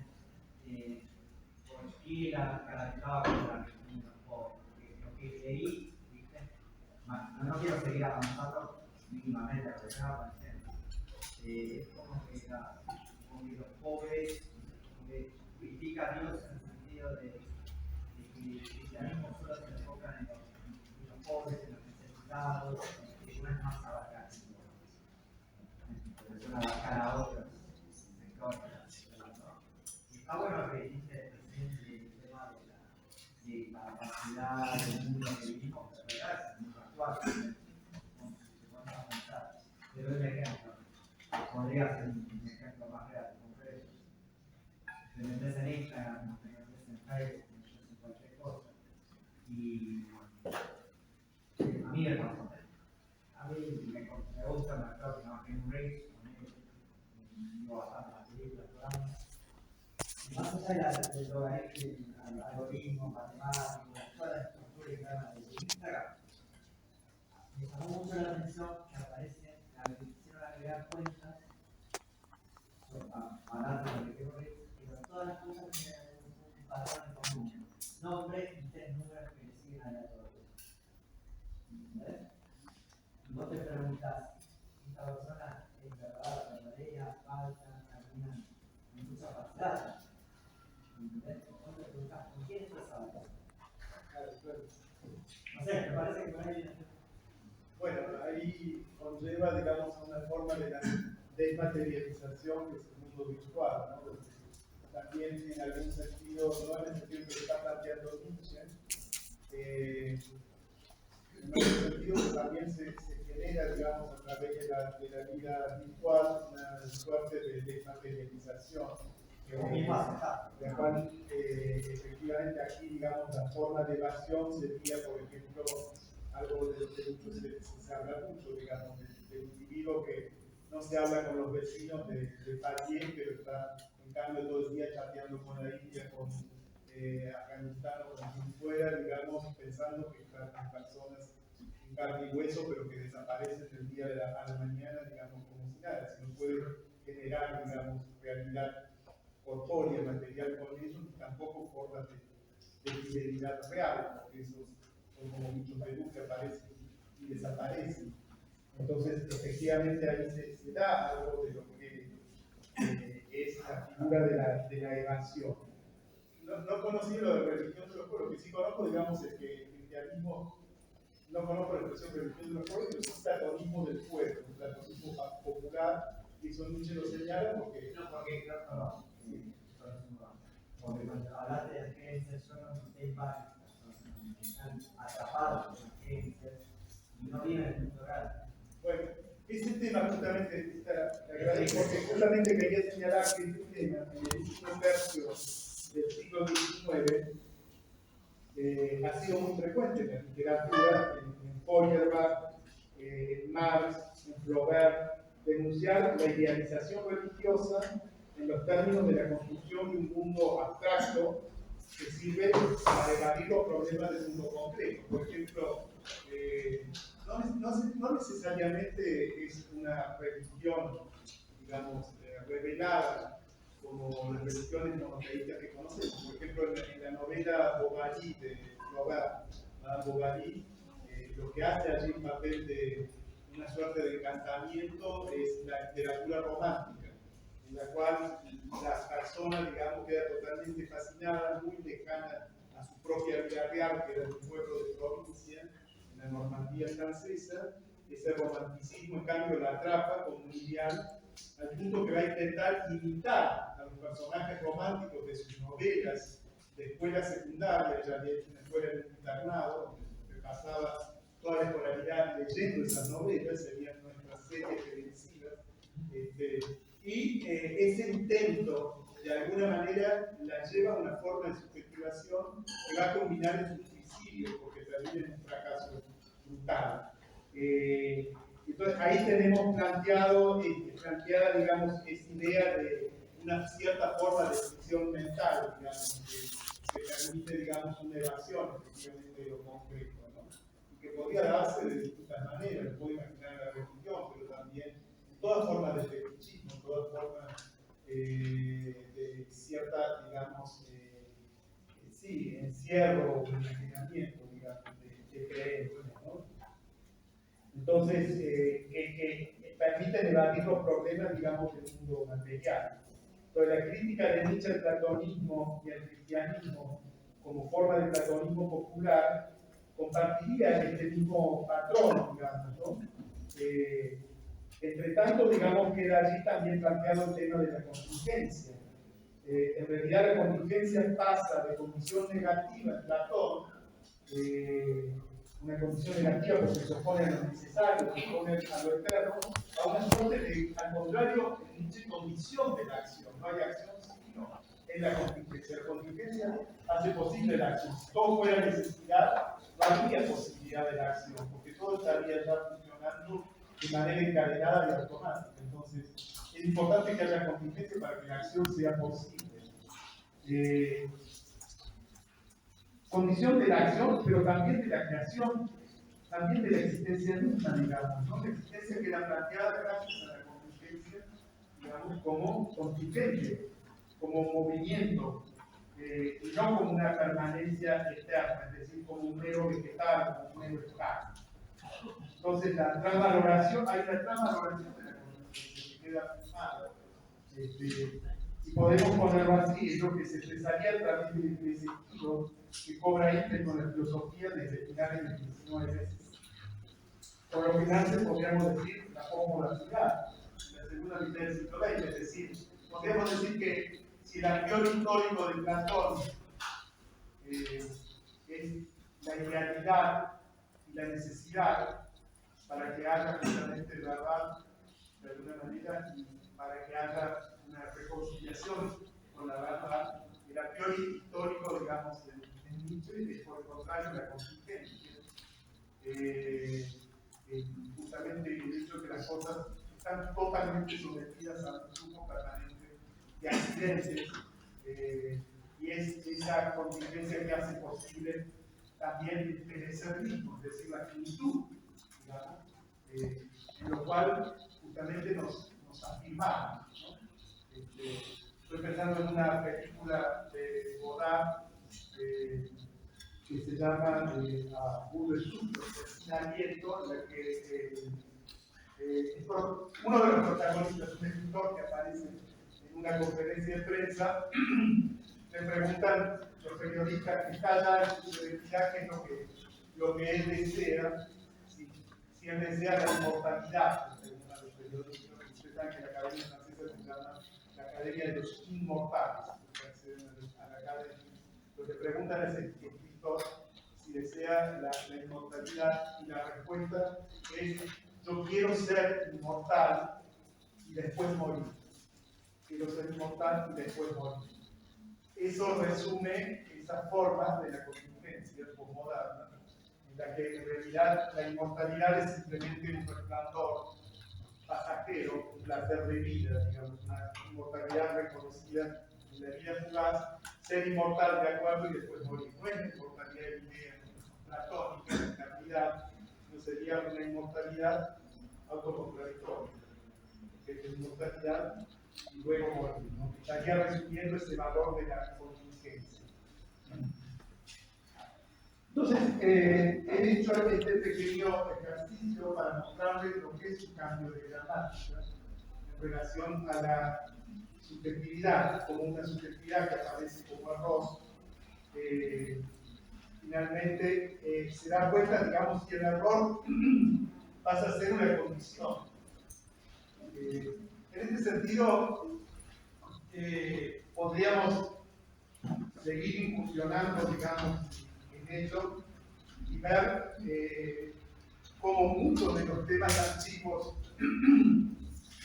¿por qué la caracterizaba como la religión de los pobres? Porque lo que leí, ¿viste? No quiero seguir avanzando mínimamente a lo que estaba diciendo. Es como que los pobres, como que critica a Dios en el sentido de que el cristianismo solo se enfoca en los pobres, en los necesitados, que no es más abarcar. Es una abarcar a otros sectores. Y está bueno que dijiste el tema de la capacidad del mundo que vivimos, pero en realidad es el mundo actual. Te doy un ejemplo. Podría ser un ejemplo más real, concreto. Te metes en Instagram, te metes en Facebook, te metes en cualquier cosa. Y a mí me pasó. A mí me gusta, me acuerdo que no, Henry Reis, digo bastante las películas, programas. Y más allá del algoritmo, matemático, toda la estructura interna de Instagram, me llamó mucho la atención que aparece la hicieron agregar cuentas para pero todas las cosas tienen un patrón en común. Nombre y 3 números que le siguen aleatoriamente. ¿Entendés? Y vos te preguntás, ¿esta persona es verdadera, falsa, camina en mucha falsedad? ¿Entendés? Vos te preguntás, ¿con quién estás hablando? No sé, me parece que por ahí. Bueno, ahí conlleva, digamos, una forma de la desmaterialización que es el mundo virtual, ¿no? También en algún sentido, no en el sentido que está planteando Nietzsche, en otro sentido que también se genera, digamos, a través de la vida virtual, una suerte de desmaterialización. La cual, efectivamente, aquí, digamos, la forma de evasión sería, por ejemplo, algo de lo que mucho se habla mucho, digamos, del individuo que no se habla con los vecinos de París, pero está en cambio todo el día chateando con la India, con Afganistán o con quien fuera, digamos, pensando que están personas en carne y hueso, pero que desaparecen del día a la mañana, digamos, como si nada, si no puede generar, digamos, realidad corpórea, material con ellos, y tampoco formas de fidelidad real, porque esos son como bichos de luz que aparecen y desaparecen. Entonces, efectivamente, ahí se da algo de lo que es la figura de la evasión. No conocí lo de religión de los pueblos, lo que sí conozco, digamos, es que el cristianismo, no conozco la expresión religión de los pueblos, pero es un platonismo del pueblo, un platonismo popular, y eso Nietzsche lo señala porque. No, porque claro, sí, porque cuando hablaste de creencias, yo no hay varias personas que están atrapados en las creencias y no viven en el mundo real. Bueno, ese tema justamente, porque justamente quería señalar que este tema, en el último tercio del siglo XIX, ha sido muy frecuente en la literatura, en Feuerbach, en Marx, en Flaubert, denunciar la idealización religiosa en los términos de la construcción de un mundo abstracto que sirve para evadir los problemas del mundo concreto. Por ejemplo, no necesariamente es una religión, digamos, revelada como las religiones monoteístas que conocemos. Por ejemplo, en la novela Bovary de Flaubert, Madame Bovary, lo que hace allí un papel de una suerte de encantamiento es la literatura romántica, en la cual la persona, digamos, queda totalmente fascinada, muy lejana a su propia vida real, que era un pueblo de provincia, en la Normandía francesa. Ese romanticismo, en cambio, la atrapa como un ideal, al punto que va a intentar imitar a los personajes románticos de sus novelas de escuela secundaria. Ya había hecho una escuela en un internado, donde pasaba toda la escolaridad leyendo esas novelas, serían nuestras series televisivas. Y ese intento, de alguna manera, la lleva a una forma de subjetivación que va a combinar en un suicidio, porque también es un fracaso brutal. Entonces ahí tenemos planteada, digamos, esa idea de una cierta forma de ficción mental, digamos, que permite, digamos, una evasión efectivamente de lo concreto, ¿no? Y que podría darse de distintas maneras, se puede imaginar en la religión, pero también en todas formas de fetichismo, en todas formas de cierta, digamos, sí, encierro o imaginamiento, digamos, de creencias, ¿no? Entonces, que permite debatir los problemas, digamos, del mundo material. Entonces, la crítica de Nietzsche al platonismo y al cristianismo como forma de platonismo popular compartiría este mismo patrón, digamos, ¿no? Entre tanto, digamos, queda allí también planteado el tema de la contingencia. En realidad, la contingencia pasa de condición negativa en Platón, una condición negativa porque se opone a lo necesario, se opone a lo eterno, a una suerte de, al contrario, en Nietzsche, condición de la acción. No hay acción sino en la contingencia. La contingencia hace posible la acción. Si todo fuera necesidad, no habría posibilidad de la acción, porque todo estaría ya funcionando de manera encadenada y automática. Entonces, es importante que haya contingencia para que la acción sea posible. Condición de la acción, pero también de la creación, también de la existencia misma, digamos, ¿no? La existencia queda planteada gracias a la contingencia, digamos, como contingente, como movimiento, y no como una permanencia eterna, es decir, como un mero vegetal, como un mero estado. Entonces, la transvaloración, hay una transvaloración de la contingencia que queda firmada. Si podemos ponerlo así, es lo que se expresaría a través de ese estilo que cobra ítem con la filosofía desde finales del XIX. Por lo que nace, podríamos decir, la homolacidad, la segunda mitad del siglo XX. Es decir, podríamos decir que si el actor histórico de Platón es la idealidad y la necesidad para que haya justamente verdad de alguna manera y para que haya una reconciliación con la verdad, el a priori histórico, digamos, en Nietzsche es por el contrario la contingencia. Justamente el hecho de que las cosas están totalmente sometidas a un flujo permanente de accidentes, y es esa contingencia que hace posible también el perecer mismo, es decir, la finitud, digamos, en lo cual justamente nos afirmamos, ¿no? Estoy pensando en una película de Godard que se llama A Bout de Souffle, un aliento, en la que uno de los protagonistas, un escritor que aparece en una conferencia de prensa, le preguntan los periodistas que está allá en su identidad qué es lo que él desea, si él desea la inmortalidad. Los periodistas, ustedes saben que la Academia Francesa se llama la Academia de los Inmortales, a la academia. Lo que preguntan es el escritor si desea la inmortalidad, y la respuesta es: yo quiero ser inmortal y después morir. Quiero ser inmortal y después morir. Eso resume esa forma de la contingencia posmoderna, en la que en realidad la inmortalidad es simplemente un resplandor pasajero, un placer de vida, digamos, una inmortalidad reconocida en la vida fugaz, ser inmortal de acuerdo y después morir. No es la inmortalidad de idea platónica, de eternidad, sino sería una inmortalidad autocontradictoria, que es la inmortalidad y luego morir, ¿no? Estaría resumiendo ese valor de la contingencia. Entonces, he hecho este pequeño ejercicio para mostrarles lo que es un cambio de gramática en relación a la subjetividad, como una subjetividad que aparece como error. Finalmente, se da cuenta, digamos, que el error pasa a ser una condición. En este sentido, podríamos seguir incursionando, digamos, en ello y ver cómo muchos de los temas antiguos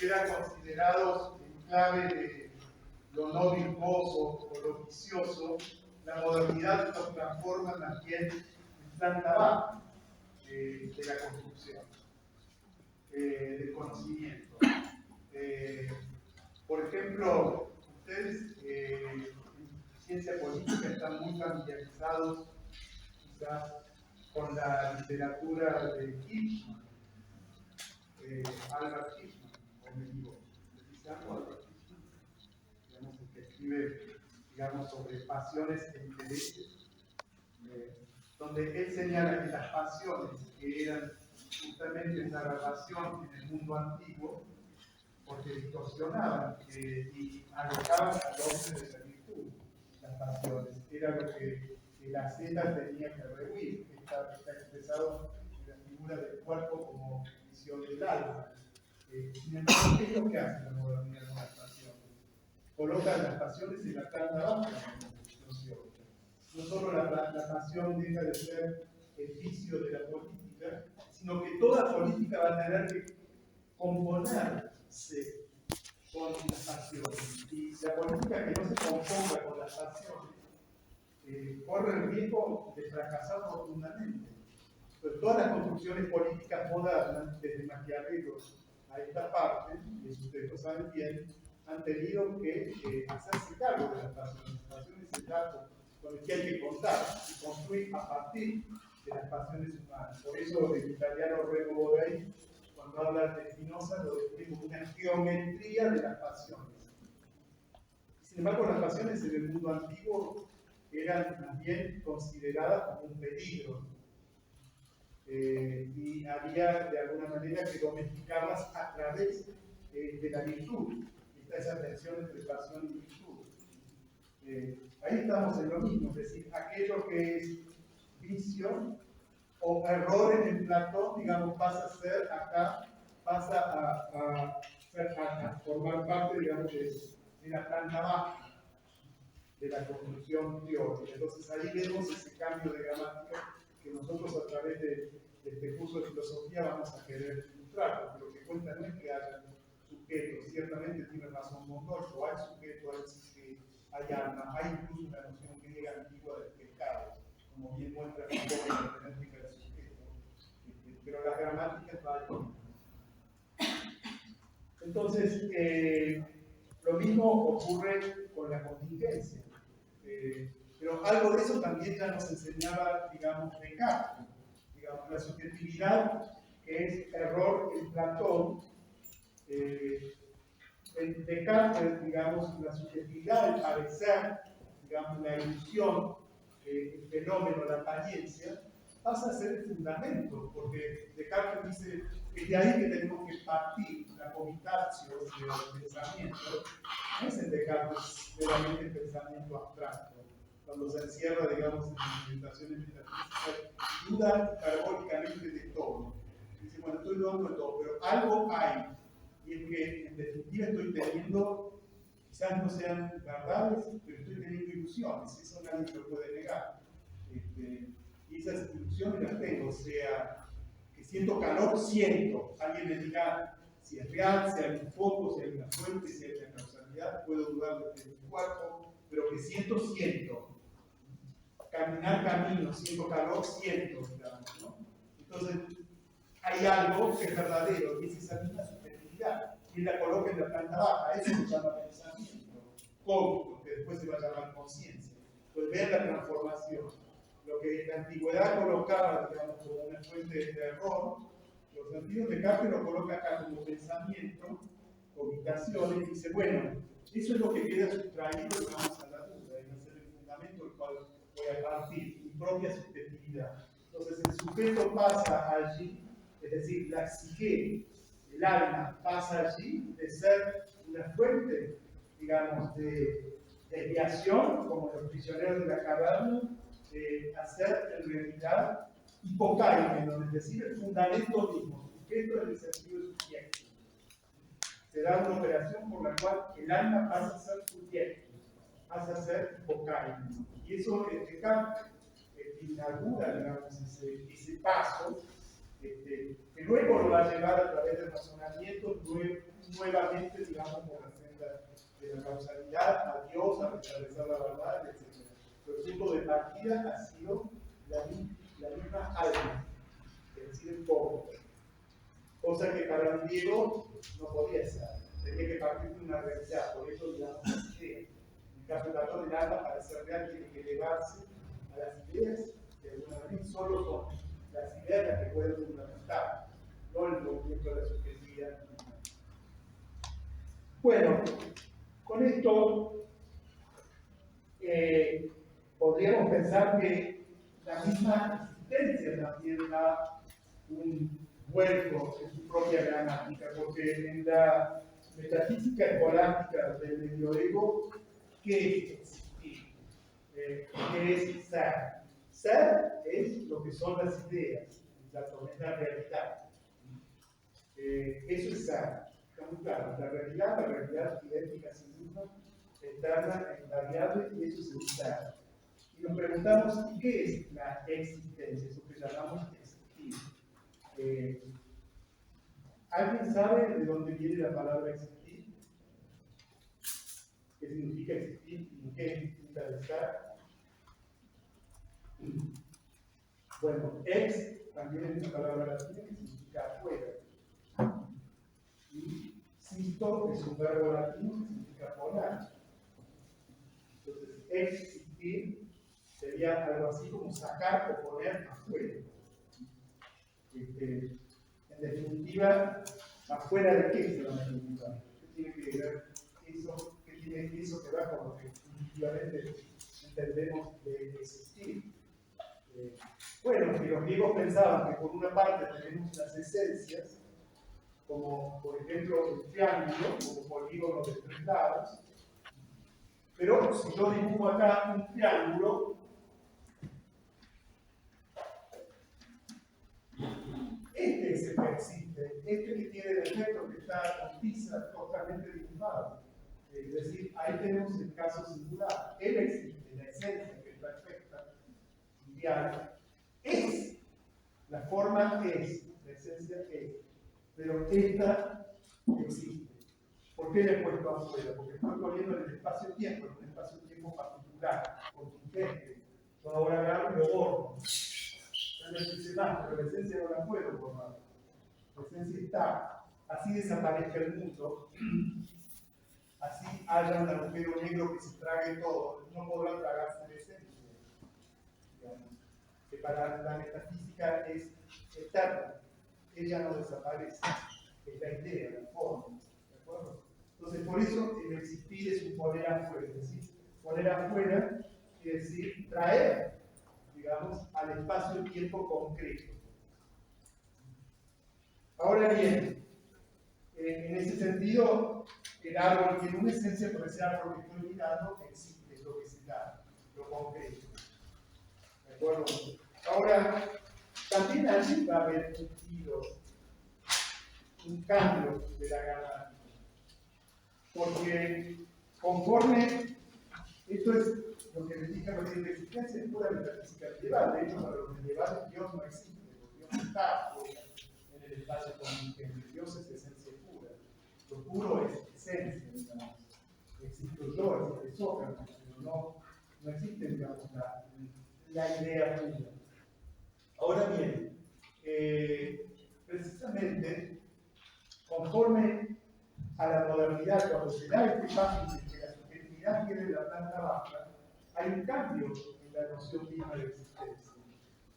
quedan considerados en clave de lo no virtuoso o lo vicioso. La modernidad los transforma también en planta baja de la construcción, del conocimiento. Por ejemplo, ustedes en ciencia política están muy familiarizados quizás con la literatura de Kirchner, Albert Kirchner, o me equivoco. ¿Dice algo Albert Kirchner? Digamos, el que escribe, digamos, sobre pasiones e intereses, donde él señala que las pasiones que eran justamente una relación en el mundo antiguo, porque distorsionaban y alojaban al hombre de la virtud, las pasiones. Era lo que el asceta tenía que rehuir, está expresado en la figura del cuerpo como visión del alma. Sin embargo, ¿qué es lo que hace la modernidad con las pasiones? Coloca las pasiones en la planta baja de la construcción teórica. No solo la pasión deja de ser el vicio de la política, sino que toda política va a tener que componerse con las pasiones. Y la política que no se componga con las pasiones corre el riesgo de fracasar rotundamente. Entonces, todas las construcciones políticas modernas, desde Maquiavelo a esta parte, que ustedes lo saben bien, han tenido que hacerse cargo de las pasiones. Las pasiones es el dato con el que hay que contar y construir a partir de las pasiones humanas. Por eso el italiano Remo Bodei, cuando habla de Spinoza, lo define como una geometría de las pasiones. Sin embargo, las pasiones en el mundo antiguo eran también consideradas como un peligro. Y había de alguna manera que domesticarlas a través de la virtud. Está esa tensión entre pasión y virtud. Ahí estamos en lo mismo, es decir, aquello que es vicio o error en el Platón, digamos, pasa a ser acá, pasa a formar parte, digamos, de la planta baja de la construcción teórica. Entonces ahí vemos ese cambio de gramática que nosotros a través de este curso de filosofía vamos a querer ilustrar, porque lo que cuenta no es que haya sujetos, ciertamente tiene razón Mondolfo, hay sujeto, hay psique, hay alma, hay incluso una noción griega antigua del pecado, como bien muestra un poco la hermenéutica del sujeto, pero las gramáticas van. Entonces, lo mismo ocurre con la contingencia. Pero algo de eso también ya nos enseñaba, digamos, Descartes. Digamos, la subjetividad, que es error en Platón. En Descartes, digamos, la subjetividad, el parecer, digamos, la ilusión, el fenómeno, la apariencia, pasa a ser el fundamento, porque Descartes dice que de ahí que tenemos que partir la comitatio del pensamiento. No es en Descartes meramente el pensamiento abstracto. Cuando se encierra, digamos, en implementaciones metafísicas, duda hiperbólicamente de todo. Dice, bueno, estoy dudando de todo, pero algo hay. Y es que, en definitiva, estoy teniendo, quizás no sean verdades, pero estoy teniendo ilusiones. Eso nadie se lo puede negar. Y esas ilusiones las tengo, o sea, que siento calor, siento. Alguien me diga si es real, si hay un foco, si hay una fuente, si hay una causalidad, puedo dudar de mi cuerpo, pero que siento, siento. Caminar, camino, siento calor, siento, digamos, ¿no? Entonces, hay algo que es verdadero, y es esa misma subjetividad, y la coloca en la planta baja, eso se llama pensamiento, cómico, que después se va a llamar conciencia. Pues vean la transformación. Lo que en la antigüedad colocaba, digamos, como una fuente de error, los antiguos Descartes lo coloca acá como pensamiento, cogitación, y dice, bueno, eso es lo que queda sustraído, digamos, a la duda, y va a ser el fundamento del cual voy a partir, mi propia subjetividad. Entonces el sujeto pasa allí, es decir, la psique, el alma pasa allí de ser una fuente, digamos, de desviación, como los prisioneros de la caverna, a ser en realidad hipocaimen, es decir, el fundamento mismo, sujeto en el sentido de sujeto. Se da una operación por la cual el alma pasa a ser sujeto, pasa a ser hipocaimen. Y eso Descartes inaugura, digamos, ese paso, que luego lo va a llevar a través del razonamiento, nuevamente, digamos, por la senda de la causalidad, a Dios, a restablecer la verdad, etc. Pero el punto de partida ha sido la misma alma, es decir, el código. Cosa que para un griego no podía ser. tenía que partir de una realidad, por eso digamos las ideas. En el caso de Platón, el alma para ser real tiene que elevarse a las ideas, de alguna manera, y solo son las ideas las que pueden fundamentar, no el movimiento de la subjetividad. Bueno, con esto podríamos pensar que la misma existencia también da un vuelco en su propia gramática, porque en la metafísica escolástica del medioevo, ¿qué es existir? ¿Qué es ser? Ser es lo que son las ideas, es la realidad. Eso es ser. Está muy claro. La realidad idéntica a sí misma, eterna e invariable, y eso es el ser. Y nos preguntamos, ¿qué es la existencia? Eso que llamamos existir. ¿Alguien sabe de dónde viene la palabra existir? ¿Qué significa existir y qué significa estar? Bueno, ex también es una palabra latina que significa afuera. Y sisto es un verbo latino que significa poner. Entonces, existir sería algo así como sacar o poner afuera. En definitiva, ¿afuera de qué se va a preguntar? ¿Qué tiene que ver eso? ¿Qué tiene eso que ver con lo que definitivamente entendemos de existir? Bueno, que los griegos pensaban que por una parte tenemos las esencias, como por ejemplo el triángulo, como polígono de 3 lados, pero si yo dibujo acá un triángulo, este es el que existe, este que tiene el efecto que está con tiza totalmente dibujado. Es decir, ahí tenemos el caso singular. Él existe, la esencia que es perfecta, ideal, es. La forma es, la esencia es. Pero esta existe. ¿Por qué le he puesto afuera? Porque estoy poniendo en el espacio-tiempo, en un espacio-tiempo particular, contingente. Yo ahora agarro y lo borro. Ya no existe más, pero la esencia no la puedo borrar. La esencia está. Así desaparezca el mundo. Así haya un agujero negro que se trague todo. No podrá tragarse la esencia. Digamos. Que para la metafísica es eterna. Ella no desaparece. Es la idea, la forma. ¿De acuerdo? Entonces, por eso el existir es un poner afuera. Es decir, poner afuera quiere decir traer, digamos, al espacio-tiempo concreto. Ahora bien, en ese sentido, el árbol tiene una esencia, pero ese árbol que estoy mirando existe, es lo que se da, lo concreto. ¿De acuerdo? Ahora, también allí va a haber un giro, un cambio de la gramática. Porque conforme, esto es lo que les dije recién, la existencia es pura metafísica medieval. De hecho, para los medievales Dios no existe, porque Dios no está fuera en el espacio contingente. Dios es esencia pura. Lo puro es esencia, digamos. Existo yo, existe Sócrates, pero no existe, digamos, la idea pura. Ahora bien, precisamente, conforme a la modernidad, cuando se da este paso de que la subjetividad tiene la planta baja, hay un cambio en la noción misma de existencia.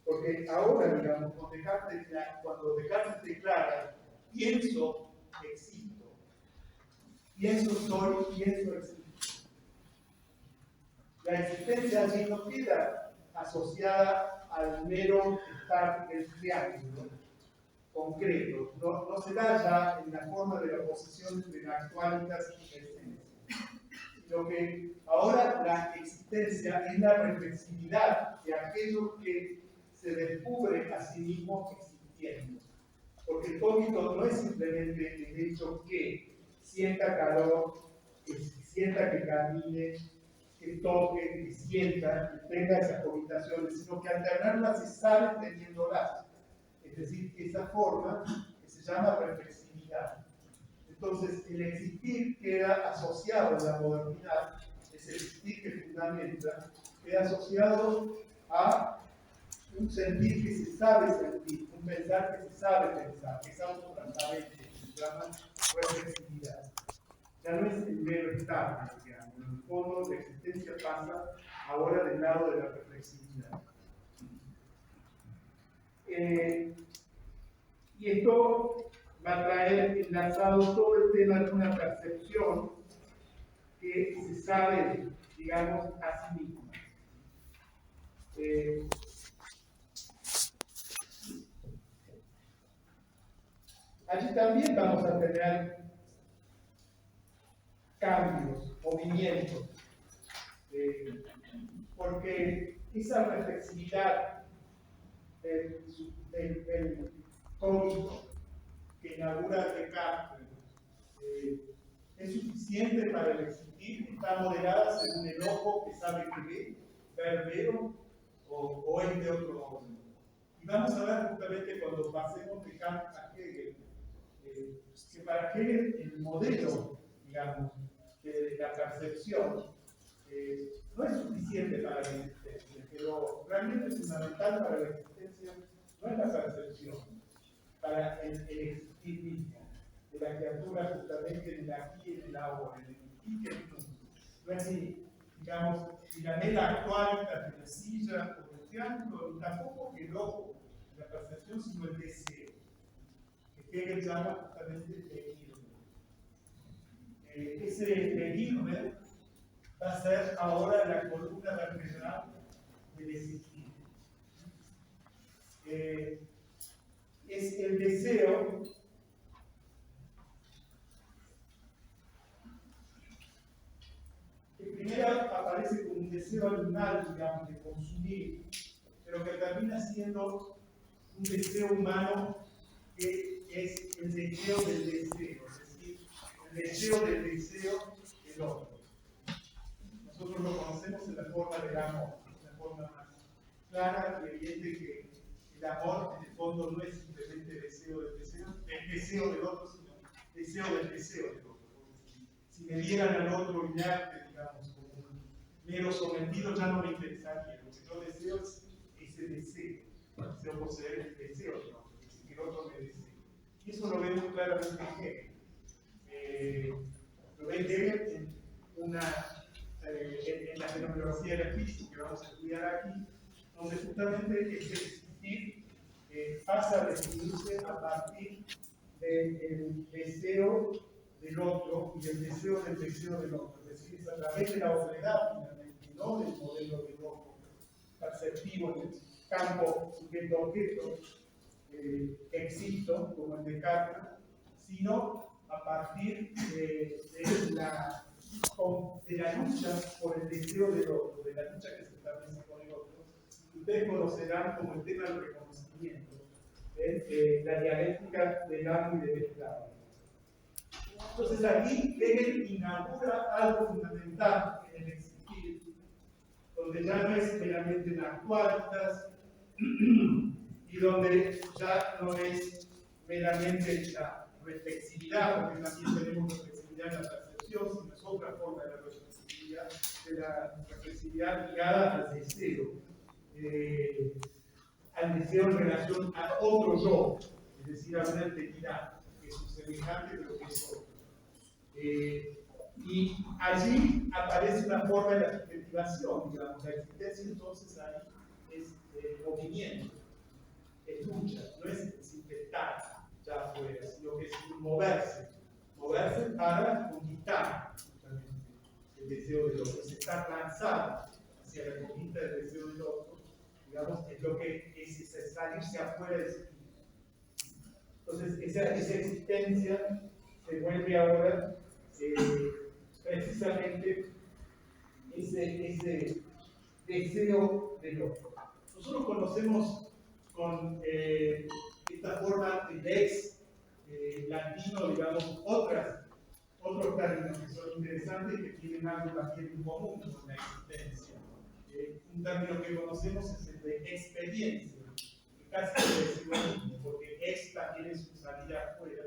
Porque ahora, digamos, cuando Descartes declara, pienso, existo, pienso, soy, pienso, existo. La existencia allí no queda asociada al mero estar del triángulo concreto, no se da ya en la forma de la oposición entre la actualitas y la esencia, sino que ahora la existencia es la reflexividad de aquello que se descubre a sí mismo existiendo. Porque el cogito no es simplemente el hecho que sienta calor, que sienta que camine, que toque, que sienta, que tenga esas cogitaciones, sino que al tenerlas se sabe teniéndolas. Es decir, esa forma que se llama reflexividad. Entonces, el existir queda asociado en la modernidad, ese existir que fundamenta, queda asociado a un sentir que se sabe sentir, un pensar que se sabe pensar, que es autotransparente, que se llama reflexividad. ya no es el mero estable, digamos. En el fondo, la existencia pasa ahora del lado de la reflexividad. Y esto va a traer enlazado todo el tema de una percepción que se sabe, digamos, a sí misma. Allí también vamos a tener cambios, movimientos, porque esa reflexividad del código que inaugura Descartes es suficiente para el existir, está moderada según el ojo que sabe que ve, verdadero o es de otro orden. Y vamos a ver justamente cuando pasemos de Kant a Hegel, que para Hegel el modelo, digamos, de la percepción no es suficiente para la existencia, pero realmente fundamental para la existencia no es la percepción, para el existir mismo de la criatura justamente en el aquí y en el ahora, en el aquí y en el mundo. No es ni, digamos, ni la mera actualidad de la silla o del triángulo, ni tampoco el ojo, la percepción, sino el deseo, que Hegel llama justamente Begierden. Ese Begierden va a ser ahora la columna vertebral del existir. Es el deseo que primero aparece como un deseo animal, digamos, de consumir, pero que termina siendo un deseo humano que es el deseo del deseo, es decir, el deseo del deseo del otro. Nosotros lo conocemos en la forma del amor, la forma más clara y evidente que el amor en el fondo no es simplemente deseo del deseo del otro, sino deseo del otro. Si me dieran al otro inerte, digamos, como un mero sometido, ya no me interesaría. Lo que yo deseo es ese deseo. Deseo poseer el deseo del otro, es decir, que el otro me desee. Y eso lo vemos claramente en Hegel. Lo ve Hegel en la fenomenología de la física que vamos a estudiar aquí, donde justamente el existir pasa a definirse a partir del deseo del otro y del deseo del otro. Es decir, es a través de la otredad, finalmente, no del modelo del ojo perceptivo en el campo sujeto-objeto existo, como el de Descartes, sino a partir de la lucha por el deseo del otro, de la lucha que se establece con el otro. Ustedes conocerán como el tema del reconocimiento, la dialéctica del amo y del esclavo. Entonces aquí Hegel inaugura algo fundamental en el existir, donde ya no es meramente la actualidad y donde ya no es meramente la reflexividad, porque también tenemos reflexividad en la percepción, sino es otra forma de la reflexividad ligada al deseo en relación a otro yo, es decir, a una entidad que es un semejante pero que es otro. Y allí aparece una forma de la subjetivación, digamos, la existencia entonces ahí es movimiento, es lucha, no es simple estar ya afuera, sino que es moverse para conquistar justamente el deseo del otro, es estar lanzado hacia la conquista del deseo del otro, digamos, es lo que es salirse afuera de sí mismo. Entonces, esa existencia se vuelve ahora precisamente ese deseo del otro. Nosotros conocemos con esta forma de lex latino, digamos, otros términos que son interesantes y que tienen algo también en común con la existencia. Un término que conocemos es el de experiencia, que casi quiere decir lo mismo, porque ex también es su salida afuera.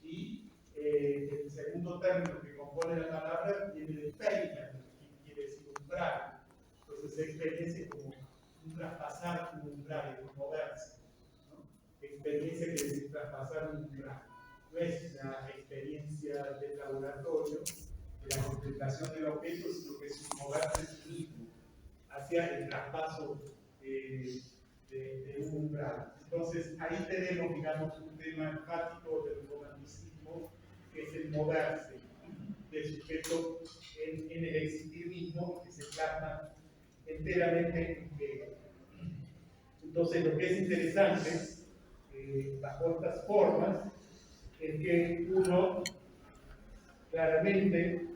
Y el segundo término que compone la palabra viene de peina, que quiere decir umbral. Entonces, experiencia es como un traspasar un umbral, es moverse. ¿No? Experiencia quiere decir traspasar un umbral. no es una experiencia del laboratorio, de la contemplación del objeto, sino que es un moverse en sí mismo hacia el traspaso de un umbral. Entonces, ahí tenemos, digamos, un tema enfático del romanticismo, que es el moverse del sujeto en el existir mismo, que se plasma enteramente en Hegel. Entonces, lo que es interesante, bajo estas formas, es que uno claramente,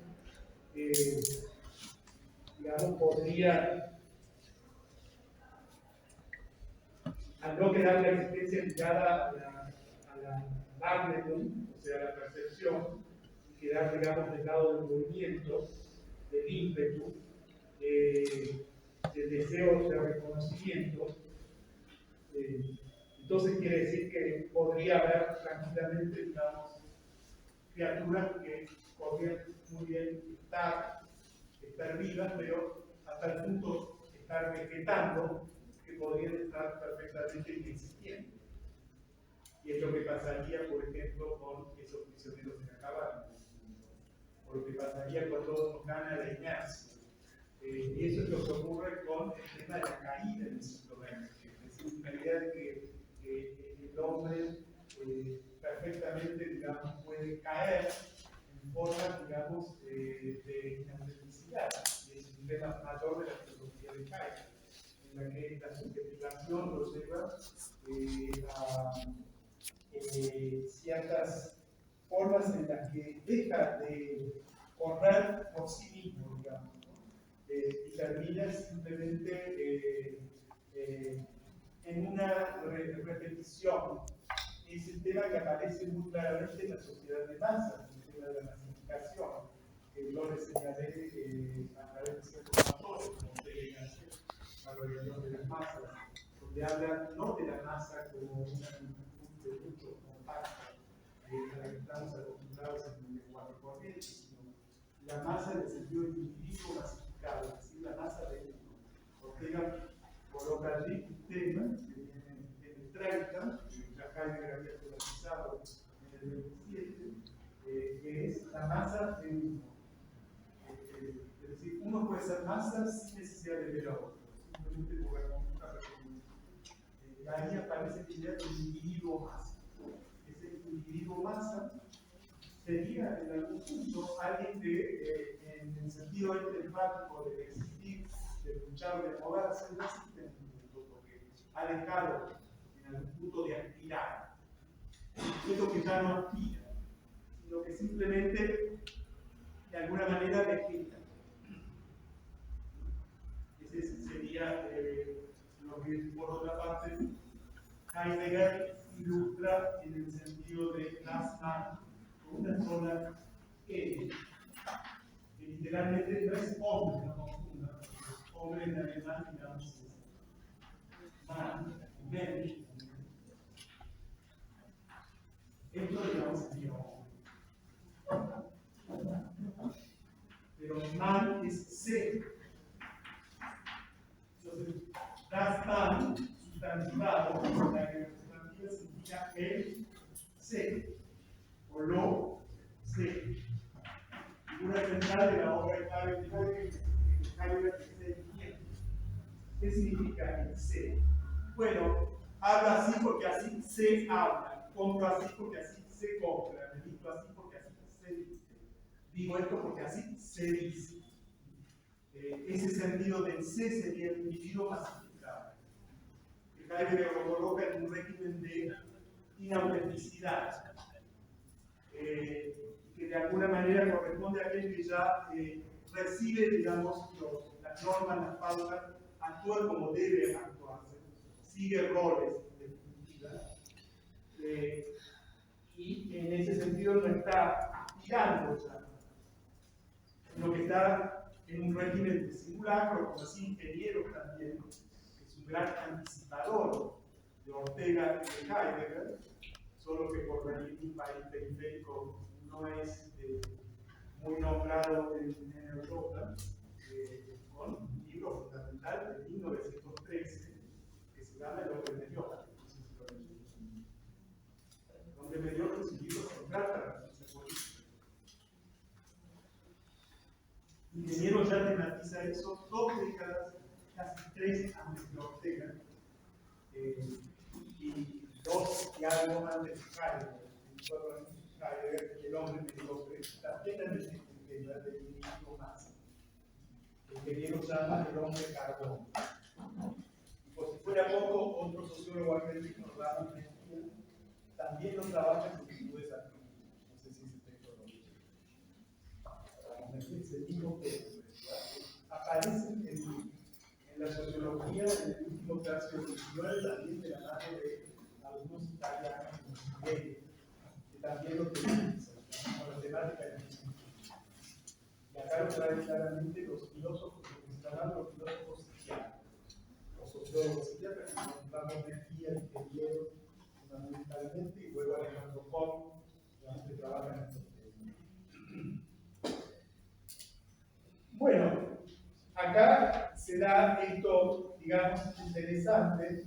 digamos, podría, al no quedar la existencia ligada a la magneton, o sea, a la percepción, y quedar, digamos, del lado del movimiento, del ímpetu, del deseo de reconocimiento, entonces quiere decir que podría haber tranquilamente, digamos, criaturas que podrían muy bien estar vivas, pero hasta el punto de estar vegetando, que podrían estar perfectamente inexistiendo. Y es lo que pasaría, por ejemplo, con esos prisioneros de la cabaña, o lo que pasaría cuando nos gana la inercia. Y eso es lo que ocurre con el tema de la caída en el siglo XX. Es decir, la idea de que el hombre perfectamente, digamos, puede caer en formas, digamos, de inautenticidad. Y es un tema mayor de la filosofía de Heidegger, en la que la subjetivación lo lleva a ciertas formas en las que deja de correr por sí mismo, digamos, ¿no? Y termina simplemente en una repetición. Es el tema que aparece muy claramente en la sociedad de masas, el tema de la masificación, que yo les señalé a través de ciertos autores, como Hegel, la rebelión de las masas, donde hablan no de la masa como una multitud de muchos compactos, a la que estamos acostumbrados en el lenguaje corriente, sino la masa en el sentido del individuo masificado, es decir, la masa de uno. Ortega coloca allí un tema que viene en el 30, que ya Heidegger había teorizado en el 27, que es la masa de uno. Es decir, uno puede ser masa sin necesidad de ver a otro, simplemente por la conducta reconocida. Y ahí aparece la idea del individuo masa. Ese individuo masa sería en algún punto alguien que, en el sentido enfático de existir, de luchar, de moverse, no existe en un punto, porque ha dejado en algún punto de aspirar. Es lo que ya no aspira, sino que simplemente de alguna manera vegeta. Ese sería lo que, por otra parte, Heidegger ilustra en el sentido de das Mann, una sola que literalmente no es hombre, no confunda, hombre en alemán, digamos, es Mann, Mensch. Esto, digamos, sería hombre. Pero Mann es C. Entonces, das Mann, sustantivado, la sustantiva significa el C, o lo C. Una central de la obra de Heidegger que se entiende. ¿Qué significa el C? Bueno, hablo así porque así se habla, compro así porque así se compra, me visto así porque así se viste, digo esto porque así se dice. Ese sentido del C sería el individuo masificado. Que Heidegger lo coloca en un régimen de inautenticidad. Que de alguna manera corresponde a aquel que ya recibe, digamos, las normas, las pautas, actúa como debe actuarse, sigue roles de definitiva, y en ese sentido no está aspirando ya, sino que está en un régimen de simulacro, como así ingenieros también, que es un gran anticipador de Ortega y de Heidegger, solo que por venir de un país periférico no es muy nombrado en Europa, con un libro fundamental de 1913 que se llama El hombre mediocre. El hombre mediocre es un libro central Ortega, y dos y algo antes de Heidegger, el hombre me dijo que también es el determinismo más. El que bien lo llama el hombre carbón. Y por si fuera poco, otro sociólogo argentino, Ramos Mejía, también lo trabaja en virtudes argentinas. No sé si ese texto lo dice. Ramos Mejía es el mismo texto, aparecen en la sociología del último tercio del XIX, también de la mano de algunos italianos como Spinelli, que también lo utilizan con la temática del feminismo. Y acá lo traen claramente los filósofos, lo que se llaman los filósofos psiquiatras, los sociólogos psiquiatras, que son Ramos Mejía, Ingeniero, fundamentalmente, y luego Alejandro Horn, que trabajan en estos temas. Bueno, acá se da esto, digamos, interesante,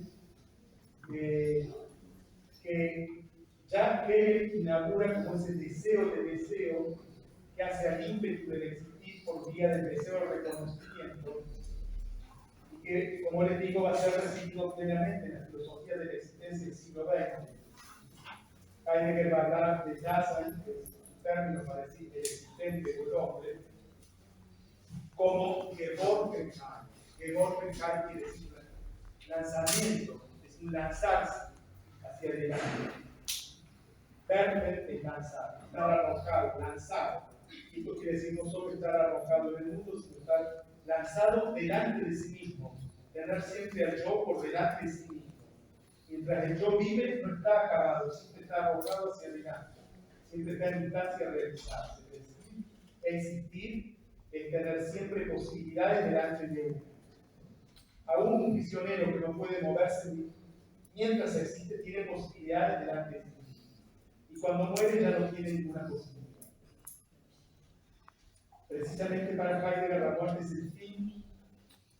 que ya Hegel inaugura como ese deseo de deseo que hace al ímpetu del existir por vía del deseo de reconocimiento, y que, como les digo, va a ser recibido plenamente en la filosofía de la existencia del siglo XX. Heidegger va a hablar de Dasein, que es un término para decir el existente del hombre, como Geborgenheit. Geborgenheit quiere decir lanzamiento, es un lanzarse hacia adelante. Werfen es lanzar, estar arrojado, lanzado. Esto quiere decir no solo estar arrojado en el mundo, sino estar lanzado delante de sí mismo, tener siempre al yo por delante de sí mismo. Mientras el yo vive, no está acabado, siempre está arrojado hacia adelante, siempre está en instancia de realizarse. Es decir, existir es tener siempre posibilidades delante de él. Aún un prisionero que no puede moverse mientras existe tiene posibilidades delante de sí. Y cuando muere ya no tiene ninguna posibilidad. Precisamente para Heidegger la muerte es el fin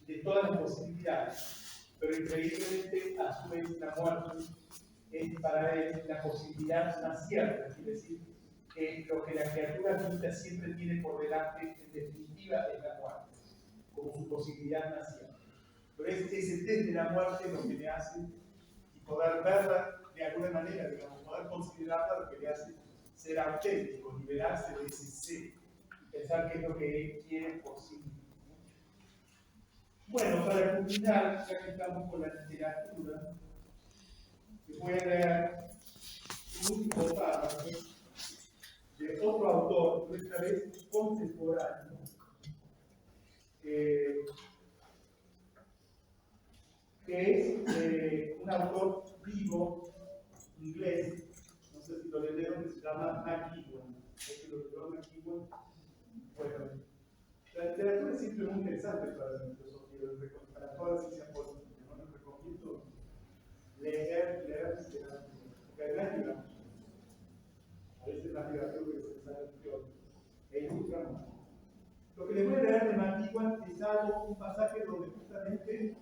de todas las posibilidades. Pero increíblemente, a su vez, la muerte es para él la posibilidad más cierta. Es decir, que lo que la criatura finita siempre tiene por delante, en definitiva, es la muerte, como su posibilidad más cierta. Pero es ese test de la muerte lo que le hace, y poder verla de alguna manera, digamos, poder considerarla lo que le hace ser auténtico, liberarse de ese ser, y pensar qué es lo que él quiere por sí mismo. Bueno, para culminar, ya que estamos con la literatura, les voy a leer un último párrafo de otro autor, esta vez contemporáneo, que es un autor vivo, inglés, no sé si lo leyeron, que se llama McEwan. ¿Es que lo leyó McEwan? Bueno, la literatura es siempre muy interesante para la filosofía, para toda la ciencia política, ¿no? Les recomiendo leer literatura, porque además digamos, a veces la literatura que se sale peor, e ilustra mucho. Lo que les voy a leer de McEwan es algo, un pasaje donde justamente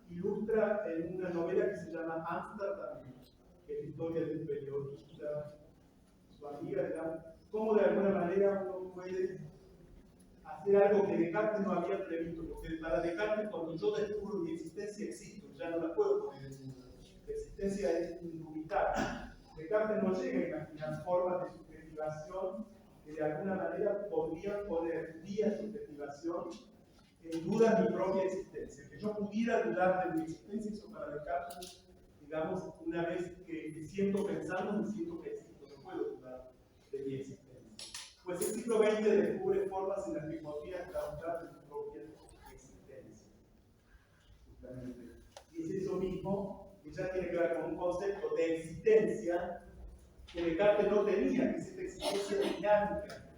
ilustra en una novela que se llama Amsterdam, que es la historia de un periodista, su amiga, digamos, cómo de alguna manera uno puede hacer algo que Descartes no había previsto, porque para Descartes cuando yo descubro mi existencia existo, ya no la puedo poner en duda. La existencia es indubitable. Descartes no llega a imaginar formas de subjetivación que de alguna manera podrían poner vía subjetivación en duda mi propia existencia. Que yo pudiera dudar de mi existencia, eso para Descartes, digamos, una vez que me siento pensando, me siento que existo, no puedo dudar de mi existencia. Pues el siglo XX descubre formas en las que podrías dudar de tu propia existencia. Justamente. Y es eso mismo que ya tiene que ver con un concepto de existencia que Descartes no tenía, que es esta existencia dinámica,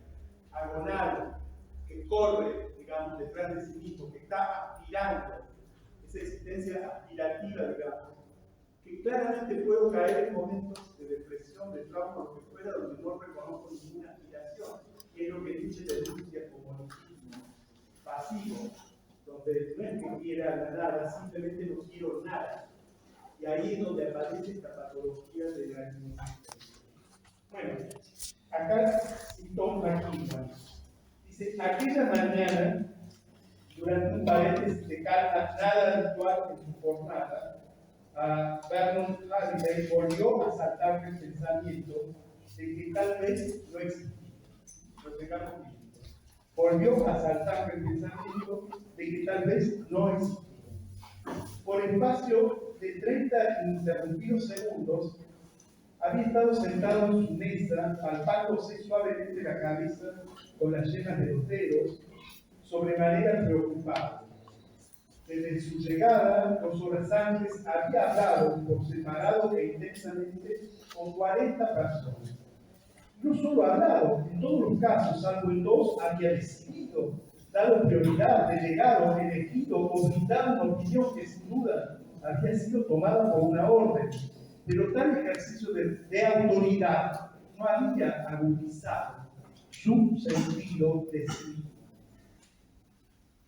agonal, que corre, digamos, detrás de sí mismo, que está aspirando, esa existencia aspirativa, digamos, que claramente puedo caer en momentos de depresión, de trauma, lo que fuera, donde no reconozco ninguna aspiración, que es lo que Nietzsche denuncia como nihilismo pasivo, donde no es que quiera la nada, simplemente no quiero nada. Y ahí es donde aparece esta patología de la inexistencia. Bueno, acá citó McEwan. Dice, aquella mañana Durante un paréntesis de calma nada habitual en su jornada, Vernon Halliday volvió a saltar el pensamiento de que tal vez no existía. Lo tengamos visto. Volvió a saltar el pensamiento de que tal vez no existía. Por espacio de 30 ininterrumpidos segundos, había estado sentado en su mesa, palpándose suavemente la cabeza con las yemas de los dedos, sobremanera preocupado. Desde su llegada, 2 horas antes, había hablado por separado e intensamente con 40 personas. No solo ha hablado, en todos los casos, salvo en 2, había decidido, dado prioridad, delegado, elegido o brindado una opinión que sin duda había sido tomada por una orden. Pero tal ejercicio de autoridad no había agudizado su sentido de sí.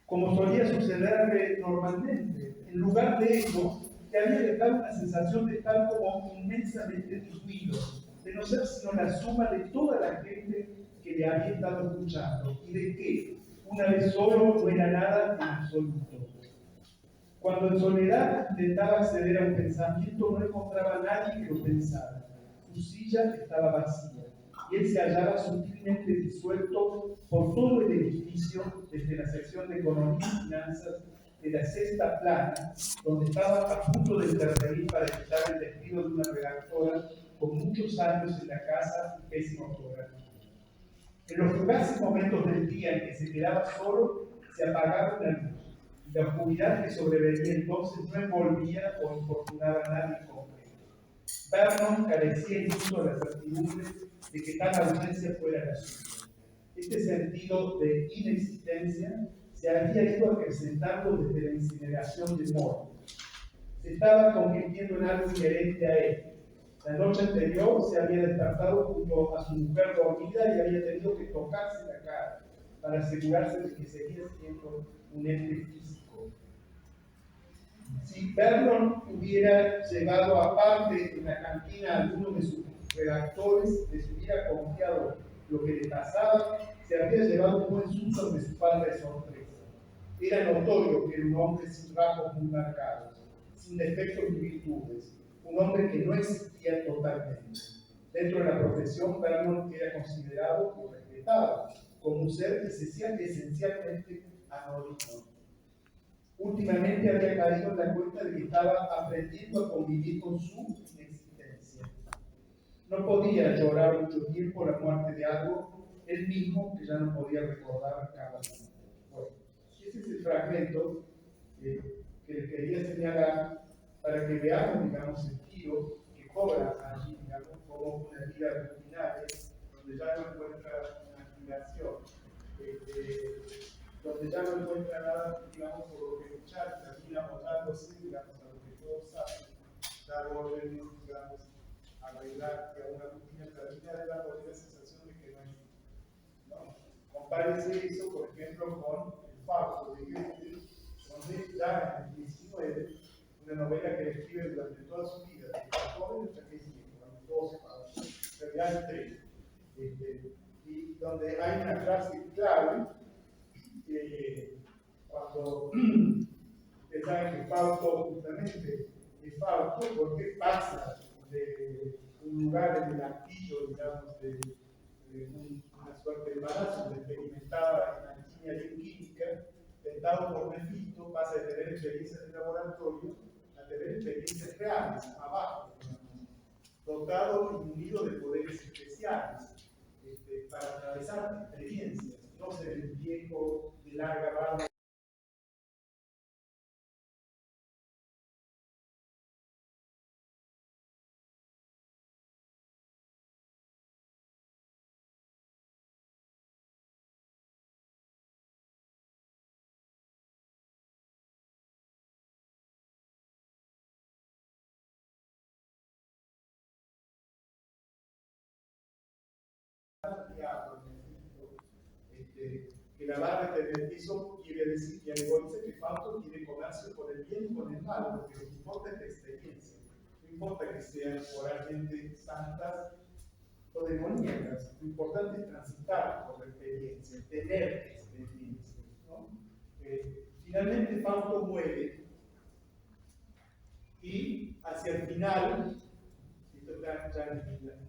Como solía sucederle normalmente, en lugar de ello, le había dejado una sensación de estar como inmensamente diluido, de no ser sino la suma de toda la gente que le había estado escuchando, y de que, una vez solo, no era nada en absoluto. Cuando en soledad intentaba acceder a un pensamiento, no encontraba a nadie que lo pensara. Su silla estaba vacía, y él se hallaba sutilmente disuelto por todo el edificio, desde la sección de Economía y Finanzas de la 6ª plana, donde estaba a punto de intervenir para evitar el despido de una redactora con muchos años en la casa y pésima ortografía. En los fugaces momentos del día en que se quedaba solo, se apagaba la luz, y la oscuridad que sobrevenía entonces no envolvía o infortunaba a nadie en concreto. Vernon carecía incluso de la certidumbre de que tal ausencia fuera la suya. Este sentido de inexistencia se había ido acrecentando desde la incineración de Moore. Se estaba convirtiendo en algo inherente a él. La noche anterior se había despertado junto a su mujer dormida y había tenido que tocarse la cara para asegurarse de que seguía siendo un ente físico. Si Vernon hubiera llevado aparte en la cantina a alguno de sus redactores, les hubiera confiado lo que le pasaba, se habría llevado un buen susto de su falta de sorpresa. Era notorio que era un hombre sin rasgos muy marcados, sin defectos ni virtudes, un hombre que no existía totalmente. Dentro de la profesión, Vernon era considerado y respetado como un ser esencialmente anodino. Últimamente había caído en la cuenta de que estaba aprendiendo a convivir con su inexistencia. No podía llorar mucho tiempo la muerte de algo, él mismo que ya no podía recordar cada día. Bueno, ese es el fragmento que les quería señalar para que veamos, digamos, el giro que cobra allí, digamos, como una vida rutinaria, donde ya no encuentra una aspiración, donde ya no encuentra nada, digamos, por lo que luchar, termina montándose, digamos, a lo que todos saben, dar órdenes, digamos, arreglar, que a una rutina termina dando la sensación de que no hay. ¿No? Compárese eso, por ejemplo, con El Fausto de Goethe, donde ya en el 19, una novela que escribe durante toda su vida, desde joven hasta que es viejo, a los 12 años, en realidad 3, y donde hay una frase clave, cuando ustedes saben que Fausto justamente es Fausto, porque pasa de un lugar en el altillo, digamos, de una suerte de embarazo, donde experimentaba en alquimia y en química, tentado por Mefisto, pasa de tener experiencias de laboratorio a tener experiencias reales, abajo, digamos, dotado y munido de poderes especiales para atravesar experiencias, no ser el viejo de larga barba. Que la barra en el piso quiere decir, y al igual que Fausto quiere comercio con el bien y con el mal, porque lo que importa es la experiencia. No importa que sean moralmente santas o demoníacas, lo importante es transitar por la experiencia, tener experiencia, ¿no? Finalmente Fausto muere y hacia el final, esto está ya en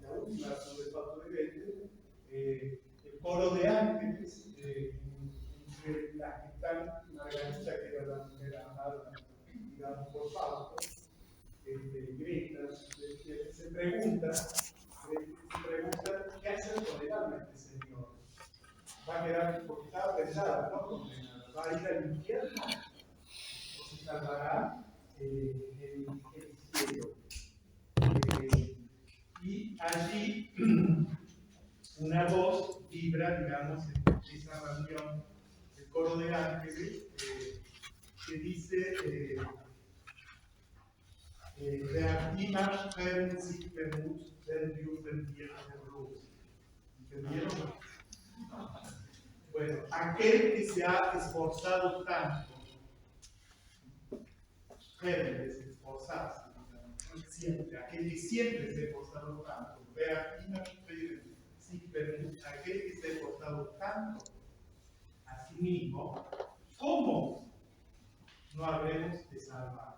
la última razón del Fausto de Goethe, el coro de ángeles, entre las que están Margarita, que era la mujer amada, digamos, por Fausto, Greta, se pregunta qué hacer con el alma de este señor. Va a quedar, porque estaba pensada, ¿no? Condenada. ¿Va a ir al infierno o se salvará el cielo? Y allí una voz vibra, digamos, en esa reunión del coro de ángeles que dice der niemand werden sich vermut, wenn dürfen wir los. ¿Entendieron? Bueno, aquel que se ha esforzado tanto, es esforzarse, siempre, aquel que siempre se ha esforzado tanto, der niemand werden sich vermut, aquel que se ha esforzado tanto a sí mismo, ¿cómo no habremos de salvar?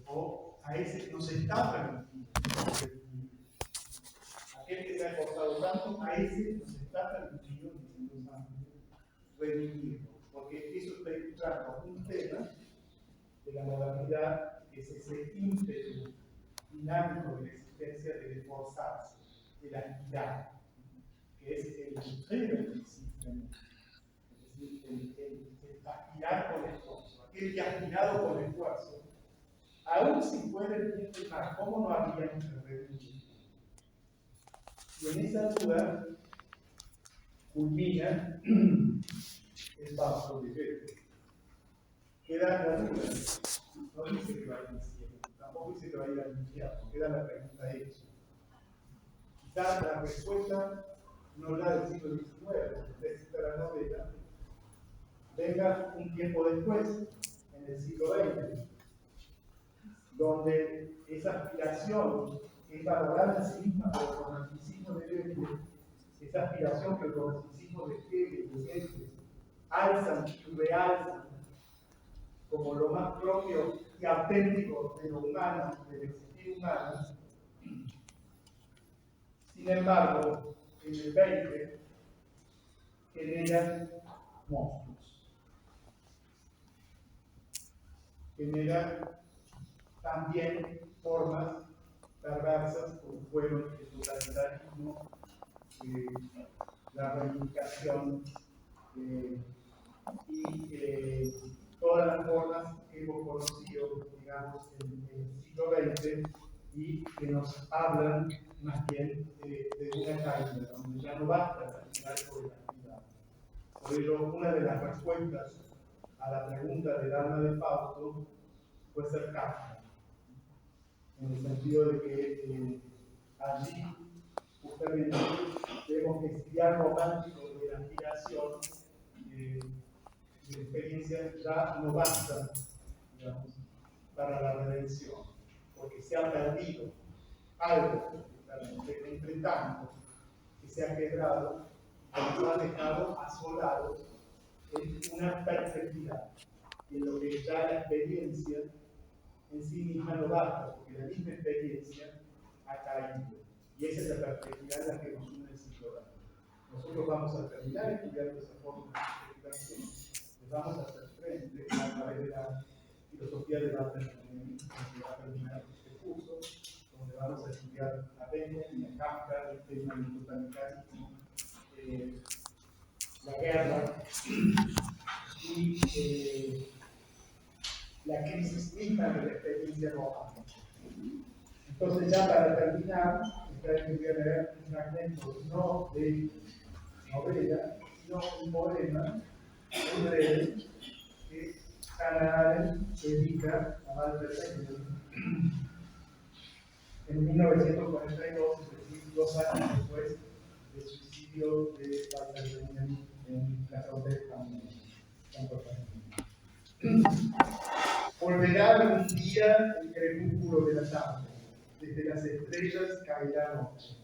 O a ese que nos está permitido. Aquel que se ha esforzado tanto, a ese nos está permitido, diciendo Santo, redimirlo. Porque eso está escuchando un tema de la modernidad, que es ese ímpetu dinámico de la existencia del esforzarse, de la actividad, que es el sufrir que existe, es decir, el aspirar con esfuerzo. Aquel que ha aspirado con esfuerzo, aún si puede el bien más, ¿cómo no habríamos de redimir? Y en esa duda culmina el Fausto de Goethe. Queda la duda, no dice que va a ir al cielo, tampoco dice que va a ir al infierno, queda la pregunta hecha. Quizás la respuesta no la del siglo XIX, de la novela, venga un tiempo después, en el siglo XX, donde esa aspiración es valorada en sí misma por el romanticismo de Goethe, esa aspiración que el romanticismo de Hegel y Goethe alzan y realzan como lo más propio y auténtico de lo humano, del existir humano. Sin embargo, en el 20 generan monstruos, generan también formas perversas como fueron el totalitarismo, la reivindicación y todas las formas que hemos conocido, digamos, en el siglo XX y que nos hablan más bien de una caída, donde ya no basta castigar por la actividad. Por ello, una de las respuestas a la pregunta del alma de Fausto puede ser Kafka, en el sentido de que allí justamente vemos que el ideal romántico de la aspiración de experiencia ya no basta, digamos, para la redención, porque se ha perdido algo, entre tanto, que se ha quebrado, que nos ha dejado asolados en una perspectiva, en lo que ya la experiencia en sí misma no basta, porque la misma experiencia ha caído. Y esa es la perspectiva en la que nos une el siglo XX. Nosotros vamos a terminar estudiando esa forma de explicación, les vamos a hacer frente a través de la filosofía de Walter Benjamin, que va a terminar este curso, donde vamos a estudiar a Benjamin, a Kafka, el tema del totalitarismo, la guerra y la crisis misma de la experiencia romana. Entonces, ya para terminar, voy a leer un fragmento no de novela, sino un poema muy breve que Hannah Arendt dedica a Walter Benjamin en 1942, es decir, 2 años después del suicidio de Walter Benjamin en la frontera estadounidense. Volverá algún día el crepúsculo de la tarde, desde las estrellas caerá noche.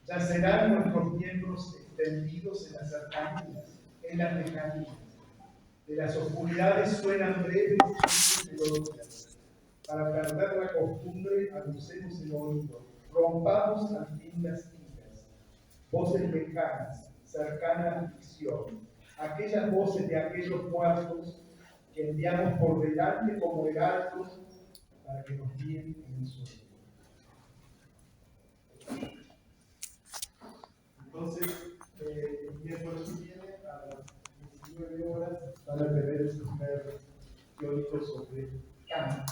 Yacerán nuestros miembros extendidos en las cercanías, en las lejanías. De las oscuridades suenan breves y melodías. Para perder la costumbre, agucemos el oído, rompamos al fin las tiras. Voces lejanas, cercanas a la ficción, aquellas voces de aquellos muertos que enviamos por delante como heraldos para que nos guíen en el sueño. Entonces, el miércoles que viene a las 19 horas van a tener el primer teórico sobre Kant.